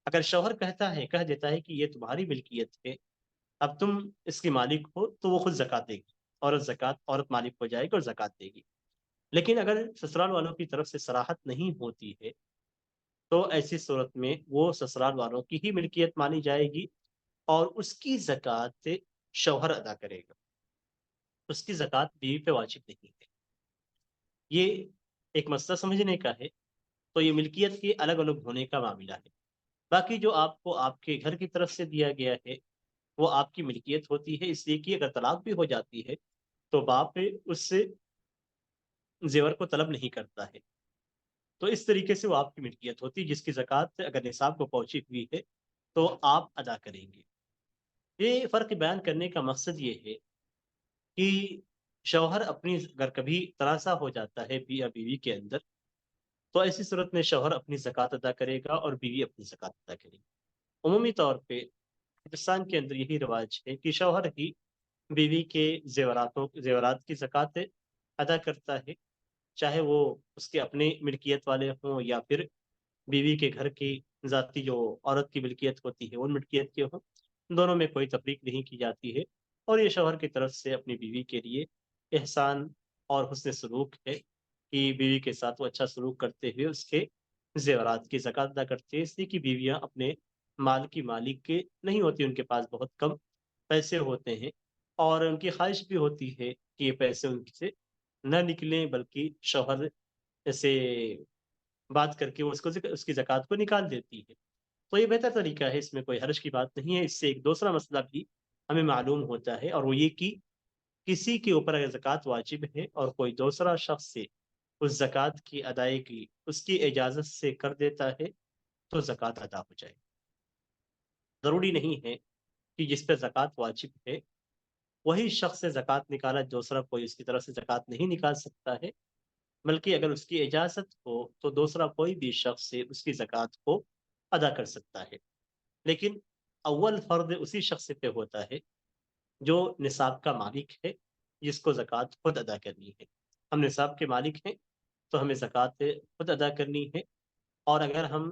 اگر شوہر کہہ دیتا ہے کہ یہ تمہاری ملکیت ہے، اب تم اس کی مالک ہو، تو وہ خود زکات دے گی، عورت مالک ہو جائے گی اور زکات دے گی. لیکن اگر سسرال والوں کی طرف سے صراحت نہیں ہوتی ہے تو ایسی صورت میں وہ سسرال والوں کی ہی ملکیت مانی جائے گی، اور اس کی زکات شوہر ادا کرے گا، اس کی زکات بیوی پہ واجب نہیں ہے. یہ ایک مسئلہ سمجھنے کا ہے. تو یہ ملکیت کے الگ الگ ہونے کا معاملہ ہے. باقی جو آپ کو آپ کے گھر کی طرف سے دیا گیا ہے وہ آپ کی ملکیت ہوتی ہے، اس لیے کہ اگر طلاق بھی ہو جاتی ہے تو باپ اس سے زیور کو طلب نہیں کرتا ہے. تو اس طریقے سے وہ آپ کی ملکیت ہوتی ہے، جس کی زکات اگر نصاب کو پہنچی ہوئی ہے تو آپ ادا کریں گے. یہ فرق بیان کرنے کا مقصد یہ ہے کہ شوہر اپنی اگر کبھی تنازع ہو جاتا ہے یا بیوی کے اندر تو ایسی صورت میں شوہر اپنی زکات ادا کرے گا اور بیوی اپنی زکات ادا کرے گی. عمومی طور پہ پاکستان کے اندر یہی رواج ہے کہ شوہر ہی بیوی کے زیورات کی زکات ادا کرتا ہے، چاہے وہ اس کے اپنے ملکیت والے ہوں یا پھر بیوی کے گھر کی ذاتی جو عورت کی ملکیت ہوتی ہے ان ملکیت کے ہوں. دونوں میں کوئی تفریق نہیں کی جاتی ہے، اور یہ شوہر کی طرف سے اپنی بیوی کے لیے احسان اور حسن سلوک ہے کہ بیوی کے ساتھ وہ اچھا سلوک کرتے ہوئے اس کے زیورات کی زکات ادا کرتے ہیں. اس لیے کہ بیویاں اپنے مال کی مالک کے نہیں ہوتی، ان کے پاس بہت کم پیسے ہوتے ہیں، اور ان کی خواہش بھی ہوتی ہے کہ یہ پیسے ان سے نہ نکلیں بلکہ شوہر سے بات کر کے وہ اس کی زکات کو نکال دیتی ہے. تو یہ بہتر طریقہ ہے، اس میں کوئی حرج کی بات نہیں ہے. اس سے ایک دوسرا مسئلہ بھی ہمیں معلوم ہوتا ہے، اور وہ یہ کہ کسی کے اوپر اگر زکات واجب ہے اور کوئی دوسرا شخص سے اس زکات کی ادائیگی اس کی اجازت سے کر دیتا ہے تو زکات ادا ہو جائے. ضروری نہیں ہے کہ جس پہ زکات واجب ہے وہی شخص سے زکات نکالا، دوسرا کوئی اس کی طرف سے زکات نہیں نکال سکتا ہے، بلکہ اگر اس کی اجازت ہو تو دوسرا کوئی بھی شخص سے اس کی زکات کو ادا کر سکتا ہے. لیکن اول فرض اسی شخص پہ ہوتا ہے جو نصاب کا مالک ہے، جس کو زکات خود ادا کرنی ہے. ہم نصاب کے مالک ہیں تو ہمیں زکات خود ادا کرنی ہے، اور اگر ہم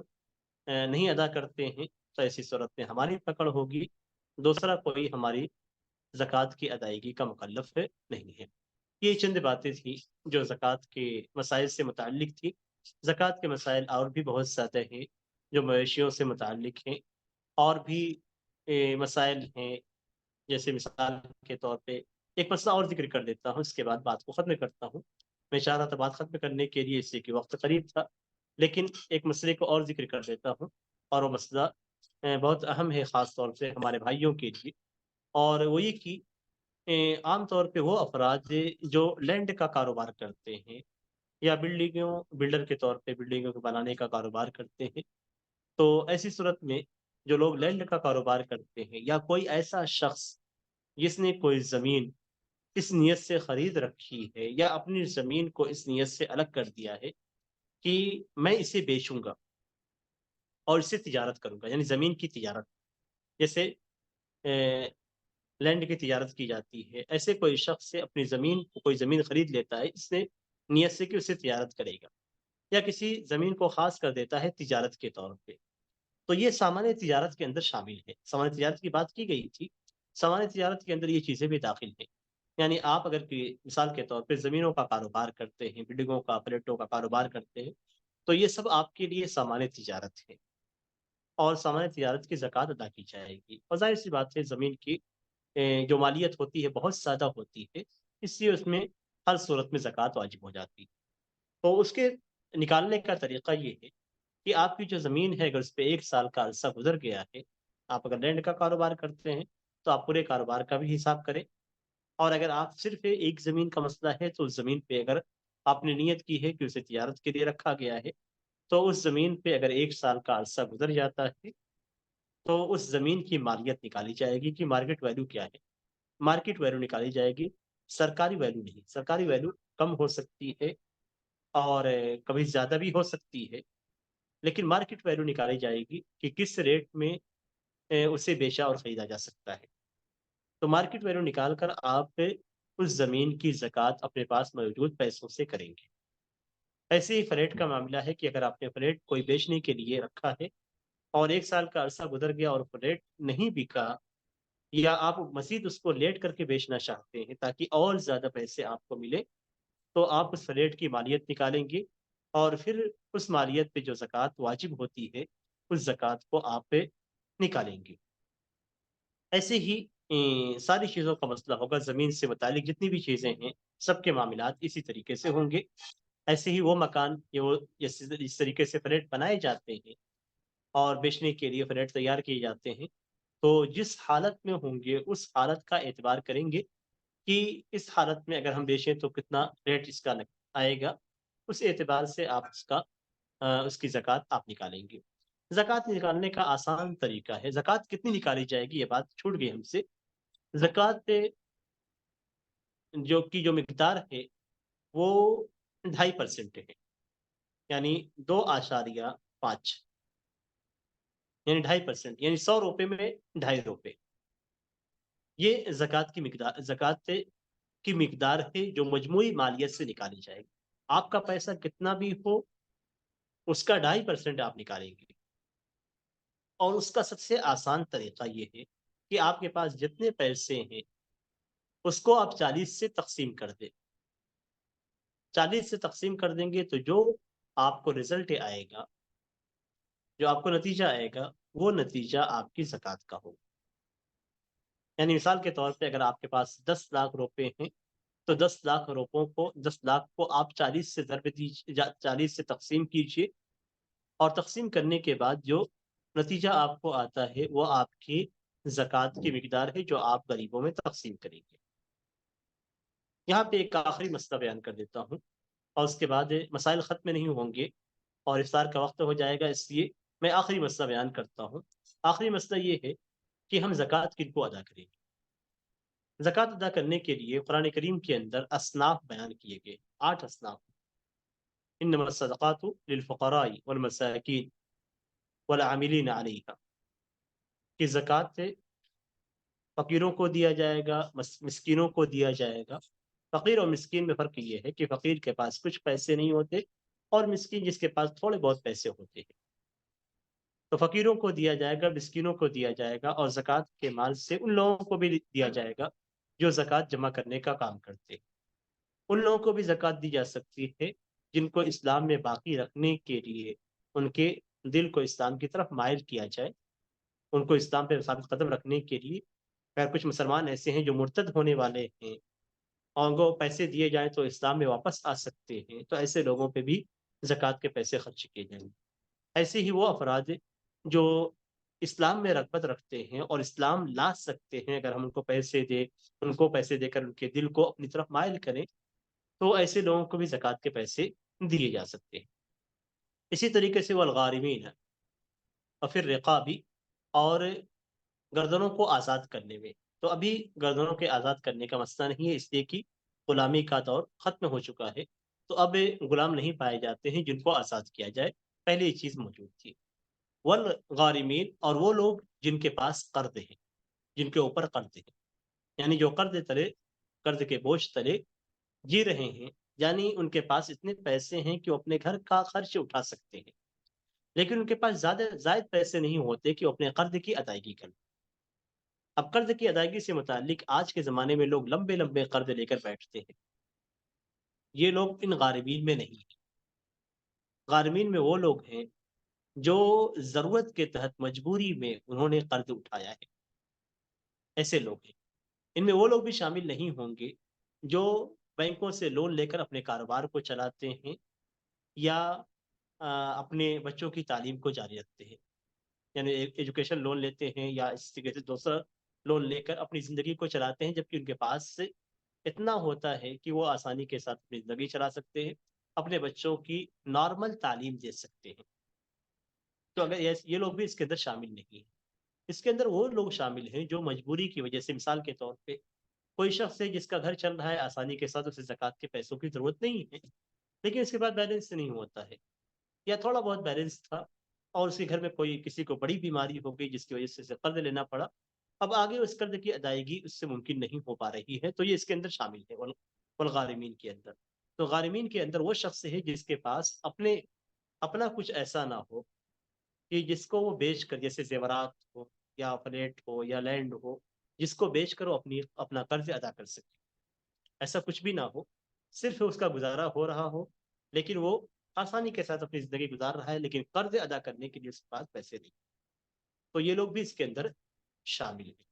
نہیں ادا کرتے ہیں تو ایسی صورت میں ہماری پکڑ ہوگی، دوسرا کوئی ہماری زکات کی ادائیگی کا مکلف نہیں ہے. یہ چند باتیں تھیں جو زکات کے مسائل سے متعلق تھی. زکات کے مسائل اور بھی بہت زیادہ ہیں جو مویشیوں سے متعلق ہیں، اور بھی مسائل ہیں. جیسے مثال کے طور پہ ایک مسئلہ اور ذکر کر دیتا ہوں، اس کے بعد بات کو ختم کرتا ہوں. میں چاہ رہا تھا بات ختم کرنے کے لیے، اس لیے کہ وقت قریب تھا، لیکن ایک مسئلے کو اور ذکر کر دیتا ہوں، اور وہ مسئلہ بہت اہم ہے خاص طور سے ہمارے بھائیوں کے لیے. اور وہ یہ کہ عام طور پہ وہ افراد جو لینڈ کا کاروبار کرتے ہیں یا بلڈر کے طور پہ بلڈنگوں کو بنانے کا کاروبار کرتے ہیں، تو ایسی صورت میں جو لوگ لینڈ کا کاروبار کرتے ہیں یا کوئی ایسا شخص جس نے کوئی زمین اس نیت سے خرید رکھی ہے یا اپنی زمین کو اس نیت سے الگ کر دیا ہے کہ میں اسے بیچوں گا اور اس سے تجارت کروں گا، یعنی زمین کی تجارت، جیسے لینڈ کی تجارت کی جاتی ہے، ایسے کوئی شخص سے اپنی زمین کوئی زمین خرید لیتا ہے اس نے نیت سے کہ اسے تجارت کرے گا، یا کسی زمین کو خاص کر دیتا ہے تجارت کے طور پہ، تو یہ سامان تجارت کے اندر شامل ہے۔ سامان تجارت کی بات کی گئی تھی، سامان تجارت کے اندر یہ چیزیں بھی داخل ہیں۔ یعنی آپ اگر مثال کے طور پہ زمینوں کا کاروبار کرتے ہیں، بلڈنگوں کا، فلیٹوں کا کاروبار کرتے ہیں، تو یہ سب آپ کے لیے سامان تجارت ہے اور سامان تجارت کی زکوٰۃ ادا کی جائے گی، اور ظاہر سی بات ہے زمین کی جو مالیت ہوتی ہے بہت زیادہ ہوتی ہے، اس لیے اس میں ہر صورت میں زکوٰۃ واجب ہو جاتی ہے۔ تو اس کے نکالنے کا طریقہ یہ ہے کہ آپ کی جو زمین ہے اگر اس پہ 1 سال کا عرصہ گزر گیا ہے، آپ اگر لینڈ کا کاروبار کرتے ہیں تو آپ پورے کاروبار کا بھی حساب کریں، اور اگر آپ صرف ایک زمین کا مسئلہ ہے تو اس زمین پہ اگر آپ نے نیت کی ہے کہ اسے تجارت کے لیے رکھا گیا ہے، تو اس زمین پہ اگر 1 سال کا عرصہ گزر جاتا ہے تو اس زمین کی مالیت نکالی جائے گی کہ مارکیٹ ویلیو کیا ہے، مارکیٹ ویلیو نکالی جائے گی، سرکاری ویلیو نہیں۔ سرکاری ویلیو کم ہو سکتی ہے اور کبھی زیادہ بھی ہو سکتی ہے، لیکن مارکیٹ ویلیو نکالی جائے گی کہ کس ریٹ میں اسے بیچا اور خریدا جا سکتا ہے۔ تو مارکیٹ ویلیو نکال کر آپ اس زمین کی زکوٰۃ اپنے پاس موجود پیسوں سے کریں گے۔ ایسے ہی فلیٹ کا معاملہ ہے کہ اگر آپ نے فلیٹ کوئی بیچنے کے لیے رکھا ہے اور 1 سال کا عرصہ گزر گیا اور فلیٹ نہیں بکا، یا آپ مزید اس کو لیٹ کر کے بیچنا چاہتے ہیں تاکہ اور زیادہ پیسے آپ کو ملے، تو آپ اس فلیٹ کی مالیت نکالیں گے اور پھر اس مالیت پہ جو زکوٰۃ واجب ہوتی ہے اس زکوٰۃ کو آپ پہ نکالیں گے۔ ایسے ہی ساری چیزوں کا مسئلہ ہوگا، زمین سے متعلق جتنی بھی چیزیں ہیں سب کے معاملات اسی طریقے سے ہوں گے۔ ایسے ہی وہ مکان اس طریقے سے فلیٹ بنائے جاتے ہیں اور بیچنے کے لیے فلیٹ تیار کیے جاتے ہیں، تو جس حالت میں ہوں گے اس حالت کا اعتبار کریں گے کہ اس حالت میں اگر ہم بیچیں تو کتنا ریٹ اس کا آئے گا، اس اعتبار سے آپ اس کی زکوٰۃ آپ نکالیں گے۔ زکوٰۃ نکالنے کا آسان طریقہ ہے۔ زکوٰۃ کتنی نکالی جائے گی یہ بات چھوٹ گئی ہم سے۔ زکوٰۃ جو مقدار ہے وہ 2.5% ہے، یعنی 2.5، یعنی 2.5%، یعنی 100 روپے میں 2.5 روپے، یہ زکوٰۃ کی مقدار ہے جو مجموعی مالیت سے نکالی جائے گی۔ آپ کا پیسہ کتنا بھی ہو اس کا 2.5% آپ نکالیں گے، اور اس کا سب سے آسان طریقہ یہ ہے کہ آپ کے پاس جتنے پیسے ہیں اس کو آپ 40 سے تقسیم کر دیں۔ 40 سے تقسیم کر دیں گے تو جو آپ کو رزلٹ آئے گا، جو آپ کو نتیجہ آئے گا، وہ نتیجہ آپ کی زکوٰۃ کا ہوگا۔ یعنی مثال کے طور پہ اگر آپ کے پاس 10 لاکھ روپے ہیں تو 10 لاکھ کو آپ 40 سے ضرب دیجیے، 40 سے تقسیم کیجیے، اور تقسیم کرنے کے بعد جو نتیجہ آپ کو آتا ہے وہ آپ کی زکوٰۃ کی مقدار ہے جو آپ غریبوں میں تقسیم کریں گے۔ یہاں پہ ایک آخری مسئلہ بیان کر دیتا ہوں اور اس کے بعد مسائل ختم نہیں ہوں گے اور افطار کا وقت ہو جائے گا، اس لیے میں آخری مسئلہ بیان کرتا ہوں۔ آخری مسئلہ یہ ہے کہ ہم زکوٰۃ کن کو ادا کریں گے۔ زکوٰۃ ادا کرنے کے لیے قرآن کریم کے اندر اصناف بیان کیے گئے، 8 اصناف۔ انما الصدقات للفقراء والمساکین والعاملین علیہا، کہ زکوٰۃ فقیروں کو دیا جائے گا، مسکینوں کو دیا جائے گا۔ فقیر اور مسکین میں فرق یہ ہے کہ فقیر کے پاس کچھ پیسے نہیں ہوتے اور مسکین جس کے پاس تھوڑے بہت پیسے ہوتے ہیں، تو فقیروں کو دیا جائے گا، مسکینوں کو دیا جائے گا، اور زکوٰۃ کے مال سے ان لوگوں کو بھی دیا جائے گا جو زکوٰۃ جمع کرنے کا کام کرتے ہیں۔ ان لوگوں کو بھی زکوٰۃ دی جا سکتی ہے جن کو اسلام میں باقی رکھنے کے لیے ان کے دل کو اسلام کی طرف مائل کیا جائے، ان کو اسلام پہ ثابت قدم رکھنے کے لیے۔ اگر کچھ مسلمان ایسے ہیں جو مرتد ہونے والے ہیں اور ان کو پیسے دیے جائیں تو اسلام میں واپس آ سکتے ہیں، تو ایسے لوگوں پہ بھی زکوٰۃ کے پیسے خرچ کیے جائیں گے۔ ایسے ہی وہ افراد جو اسلام میں رغبت رکھتے ہیں اور اسلام لا سکتے ہیں، اگر ہم ان کو پیسے دے کر ان کے دل کو اپنی طرف مائل کریں تو ایسے لوگوں کو بھی زکوٰۃ کے پیسے دیے جا سکتے ہیں۔ اسی طریقے سے والغارمین اور پھر رقابی اور گردنوں کو آزاد کرنے میں، تو ابھی گردنوں کے آزاد کرنے کا مسئلہ نہیں ہے، اس لیے کہ غلامی کا دور ختم ہو چکا ہے، تو اب غلام نہیں پائے جاتے ہیں جن کو آزاد کیا جائے، پہلے یہ چیز موجود تھی۔ والغارمین اور وہ لوگ جن کے پاس قرض ہیں، جن کے اوپر قرض ہے، یعنی جو قرض کے بوجھ تلے جی رہے ہیں، یعنی ان کے پاس اتنے پیسے ہیں کہ وہ اپنے گھر کا خرچ اٹھا سکتے ہیں، لیکن ان کے پاس زائد پیسے نہیں ہوتے کہ وہ اپنے قرض کی ادائیگی کریں۔ اب قرض کی ادائیگی سے متعلق آج کے زمانے میں لوگ لمبے لمبے قرض لے کر بیٹھتے ہیں، یہ لوگ ان غارمین میں نہیں ہیں۔ غارمین میں وہ لوگ ہیں جو ضرورت کے تحت مجبوری میں انہوں نے قرض اٹھایا ہے، ایسے لوگ ہیں۔ ان میں وہ لوگ بھی شامل نہیں ہوں گے جو بینکوں سے لون لے کر اپنے کاروبار کو چلاتے ہیں یا اپنے بچوں کی تعلیم کو جاری رکھتے ہیں، یعنی ایجوکیشن لون لیتے ہیں یا اس طریقے سے دوسرا لون لے کر اپنی زندگی کو چلاتے ہیں، جبکہ ان کے پاس سے اتنا ہوتا ہے کہ وہ آسانی کے ساتھ اپنی زندگی چلا سکتے ہیں، اپنے بچوں کی نارمل تعلیم دے سکتے ہیں۔ تو اگر یہ لوگ بھی اس کے اندر شامل نہیں ہیں، اس کے اندر وہ لوگ شامل ہیں جو مجبوری کی وجہ سے، مثال کے طور پہ کوئی شخص ہے جس کا گھر چل رہا ہے آسانی کے ساتھ، اسے زکوٰۃ کے پیسوں کی ضرورت نہیں ہے، لیکن اس کے بعد بیلنس نہیں ہوتا ہے، یا تھوڑا بہت بیلنس تھا اور اس کے گھر میں کوئی کسی کو بڑی بیماری ہو گئی جس کی وجہ سے اسے قرض لینا پڑا، اب آگے اس قرض کی ادائیگی اس سے ممکن نہیں ہو پا رہی ہے، تو یہ اس کے اندر شامل ہے والغارمین کے اندر۔ تو غارمین کے اندر وہ شخص ہے جس کے پاس اپنا کچھ ایسا نہ ہو کہ جس کو وہ بیچ کر، جیسے زیورات ہو یا فلیٹ ہو یا لینڈ ہو، جس کو بیچ کر وہ اپنا قرض ادا کر سکے، ایسا کچھ بھی نہ ہو، صرف اس کا گزارا ہو رہا ہو، لیکن وہ آسانی کے ساتھ اپنی زندگی گزار رہا ہے، لیکن قرض ادا کرنے کے لیے اس کے پاس پیسے نہیں، تو یہ لوگ بھی اس کے اندر شامل ہیں،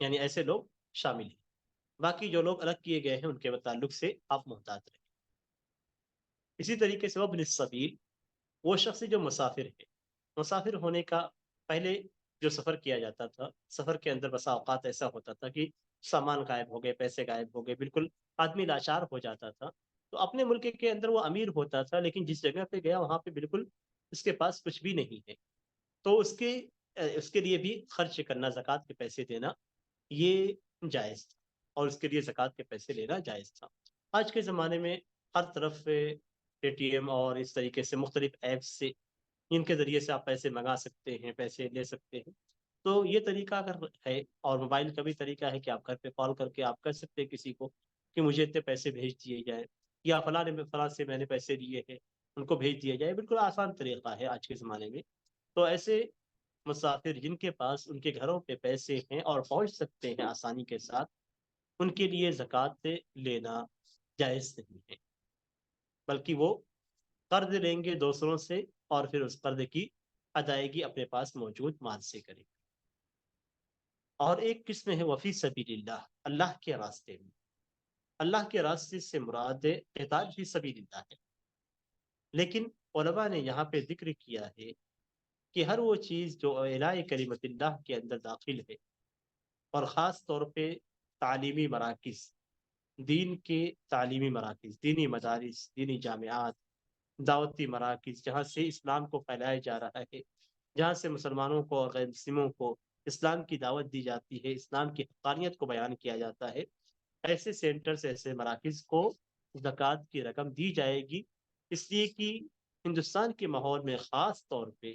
یعنی ایسے لوگ شامل ہیں۔ باقی جو لوگ الگ کیے گئے ہیں ان کے تعلق سے آپ محتاط رہیں۔ اسی طریقے سے وابن السبیل، وہ شخص جو مسافر ہے، مسافر ہونے کا پہلے جو سفر کیا جاتا تھا، سفر کے اندر بسا اوقات ایسا ہوتا تھا کہ سامان غائب ہو گئے، پیسے غائب ہو گئے، بالکل آدمی لاچار ہو جاتا تھا، تو اپنے ملک کے اندر وہ امیر ہوتا تھا، لیکن جس جگہ پہ گیا وہاں پہ بالکل اس کے پاس کچھ بھی نہیں ہے، تو اس کے لیے بھی خرچ کرنا، زکوٰۃ کے پیسے دینا، یہ جائز تھا، اور اس کے لیے زکوٰۃ کے پیسے لینا جائز تھا۔ آج کے زمانے میں ہر طرف پے ٹی ایم اور اس طریقے سے مختلف ایپس سے، ان کے ذریعے سے آپ پیسے منگا سکتے ہیں، پیسے لے سکتے ہیں، تو یہ طریقہ اگر ہے، اور موبائل کا بھی طریقہ ہے کہ آپ گھر پہ کال کر کے آپ کہہ سکتے ہیں کسی کو کہ مجھے اتنے پیسے بھیج دیے جائیں، یا فلاں سے میں نے پیسے لیے ہیں ان کو بھیج دیا جائے، بالکل آسان طریقہ ہے آج کے زمانے میں۔ تو ایسے مسافر جن کے پاس ان کے گھروں پہ پیسے ہیں اور پہنچ سکتے ہیں آسانی کے ساتھ، ان کے لیے زکوٰۃ لینا جائز نہیں ہے، بلکہ وہ قرض لیں گے دوسروں سے اور پھر اس قرض کی ادائیگی اپنے پاس موجود مال سے کریں گے۔ اور ایک قسم ہے وفی سبیل اللہ، اللہ کے راستے میں۔ اللہ کے راستے سے مراد قتال فی سبیل اللہ ہے، لیکن علماء نے یہاں پہ ذکر کیا ہے کہ ہر وہ چیز جو اعلاء کلمت اللہ کے اندر داخل ہے، اور خاص طور پہ تعلیمی مراکز، دین کے تعلیمی مراکز، دینی مدارس، دینی جامعات، دعوتی مراکز، جہاں سے اسلام کو پھیلایا جا رہا ہے، جہاں سے مسلمانوں کو اور غیر مسلموں کو اسلام کی دعوت دی جاتی ہے، اسلام کی حقانیت کو بیان کیا جاتا ہے، ایسے سینٹرز، ایسے مراکز کو زکوٰۃ کی رقم دی جائے گی، اس لیے کہ ہندوستان کے ماحول میں خاص طور پہ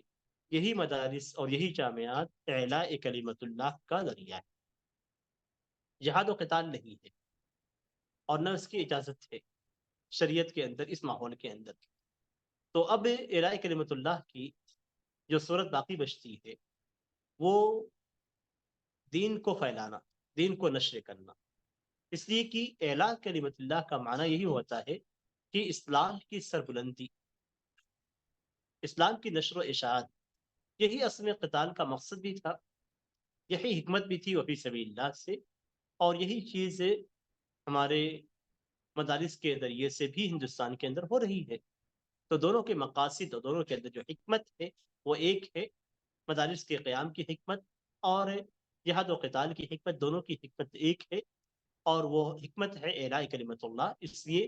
یہی مدارس اور یہی جامعات اعلاء کلمت اللہ کا ذریعہ ہے، جہاد و قتال نہیں ہے، اور نہ اس کی اجازت ہے شریعت کے اندر، اس ماحول کے اندر۔ تو اب اعلاء کلمت اللہ کی جو صورت باقی بچتی ہے، وہ دین کو پھیلانا، دین کو نشر کرنا، اس لیے کہ اعلاء کلمت اللہ کا معنی یہی ہوتا ہے کہ اسلام کی سربلندی، اسلام کی نشر و اشاعت، یہی اصل قتال کا مقصد بھی تھا، یہی حکمت بھی تھی وفی سبیل اللہ سے، اور یہی چیز ہمارے مدارس کے ذریعے سے بھی ہندوستان کے اندر ہو رہی ہے۔ تو دونوں کے مقاصد اور دونوں کے اندر جو حکمت ہے وہ ایک ہے، مدارس کے قیام کی حکمت اور جہاد و قتال کی حکمت، دونوں کی حکمت ایک ہے، اور وہ حکمت ہے اعلاء کلمت اللہ۔ اس لیے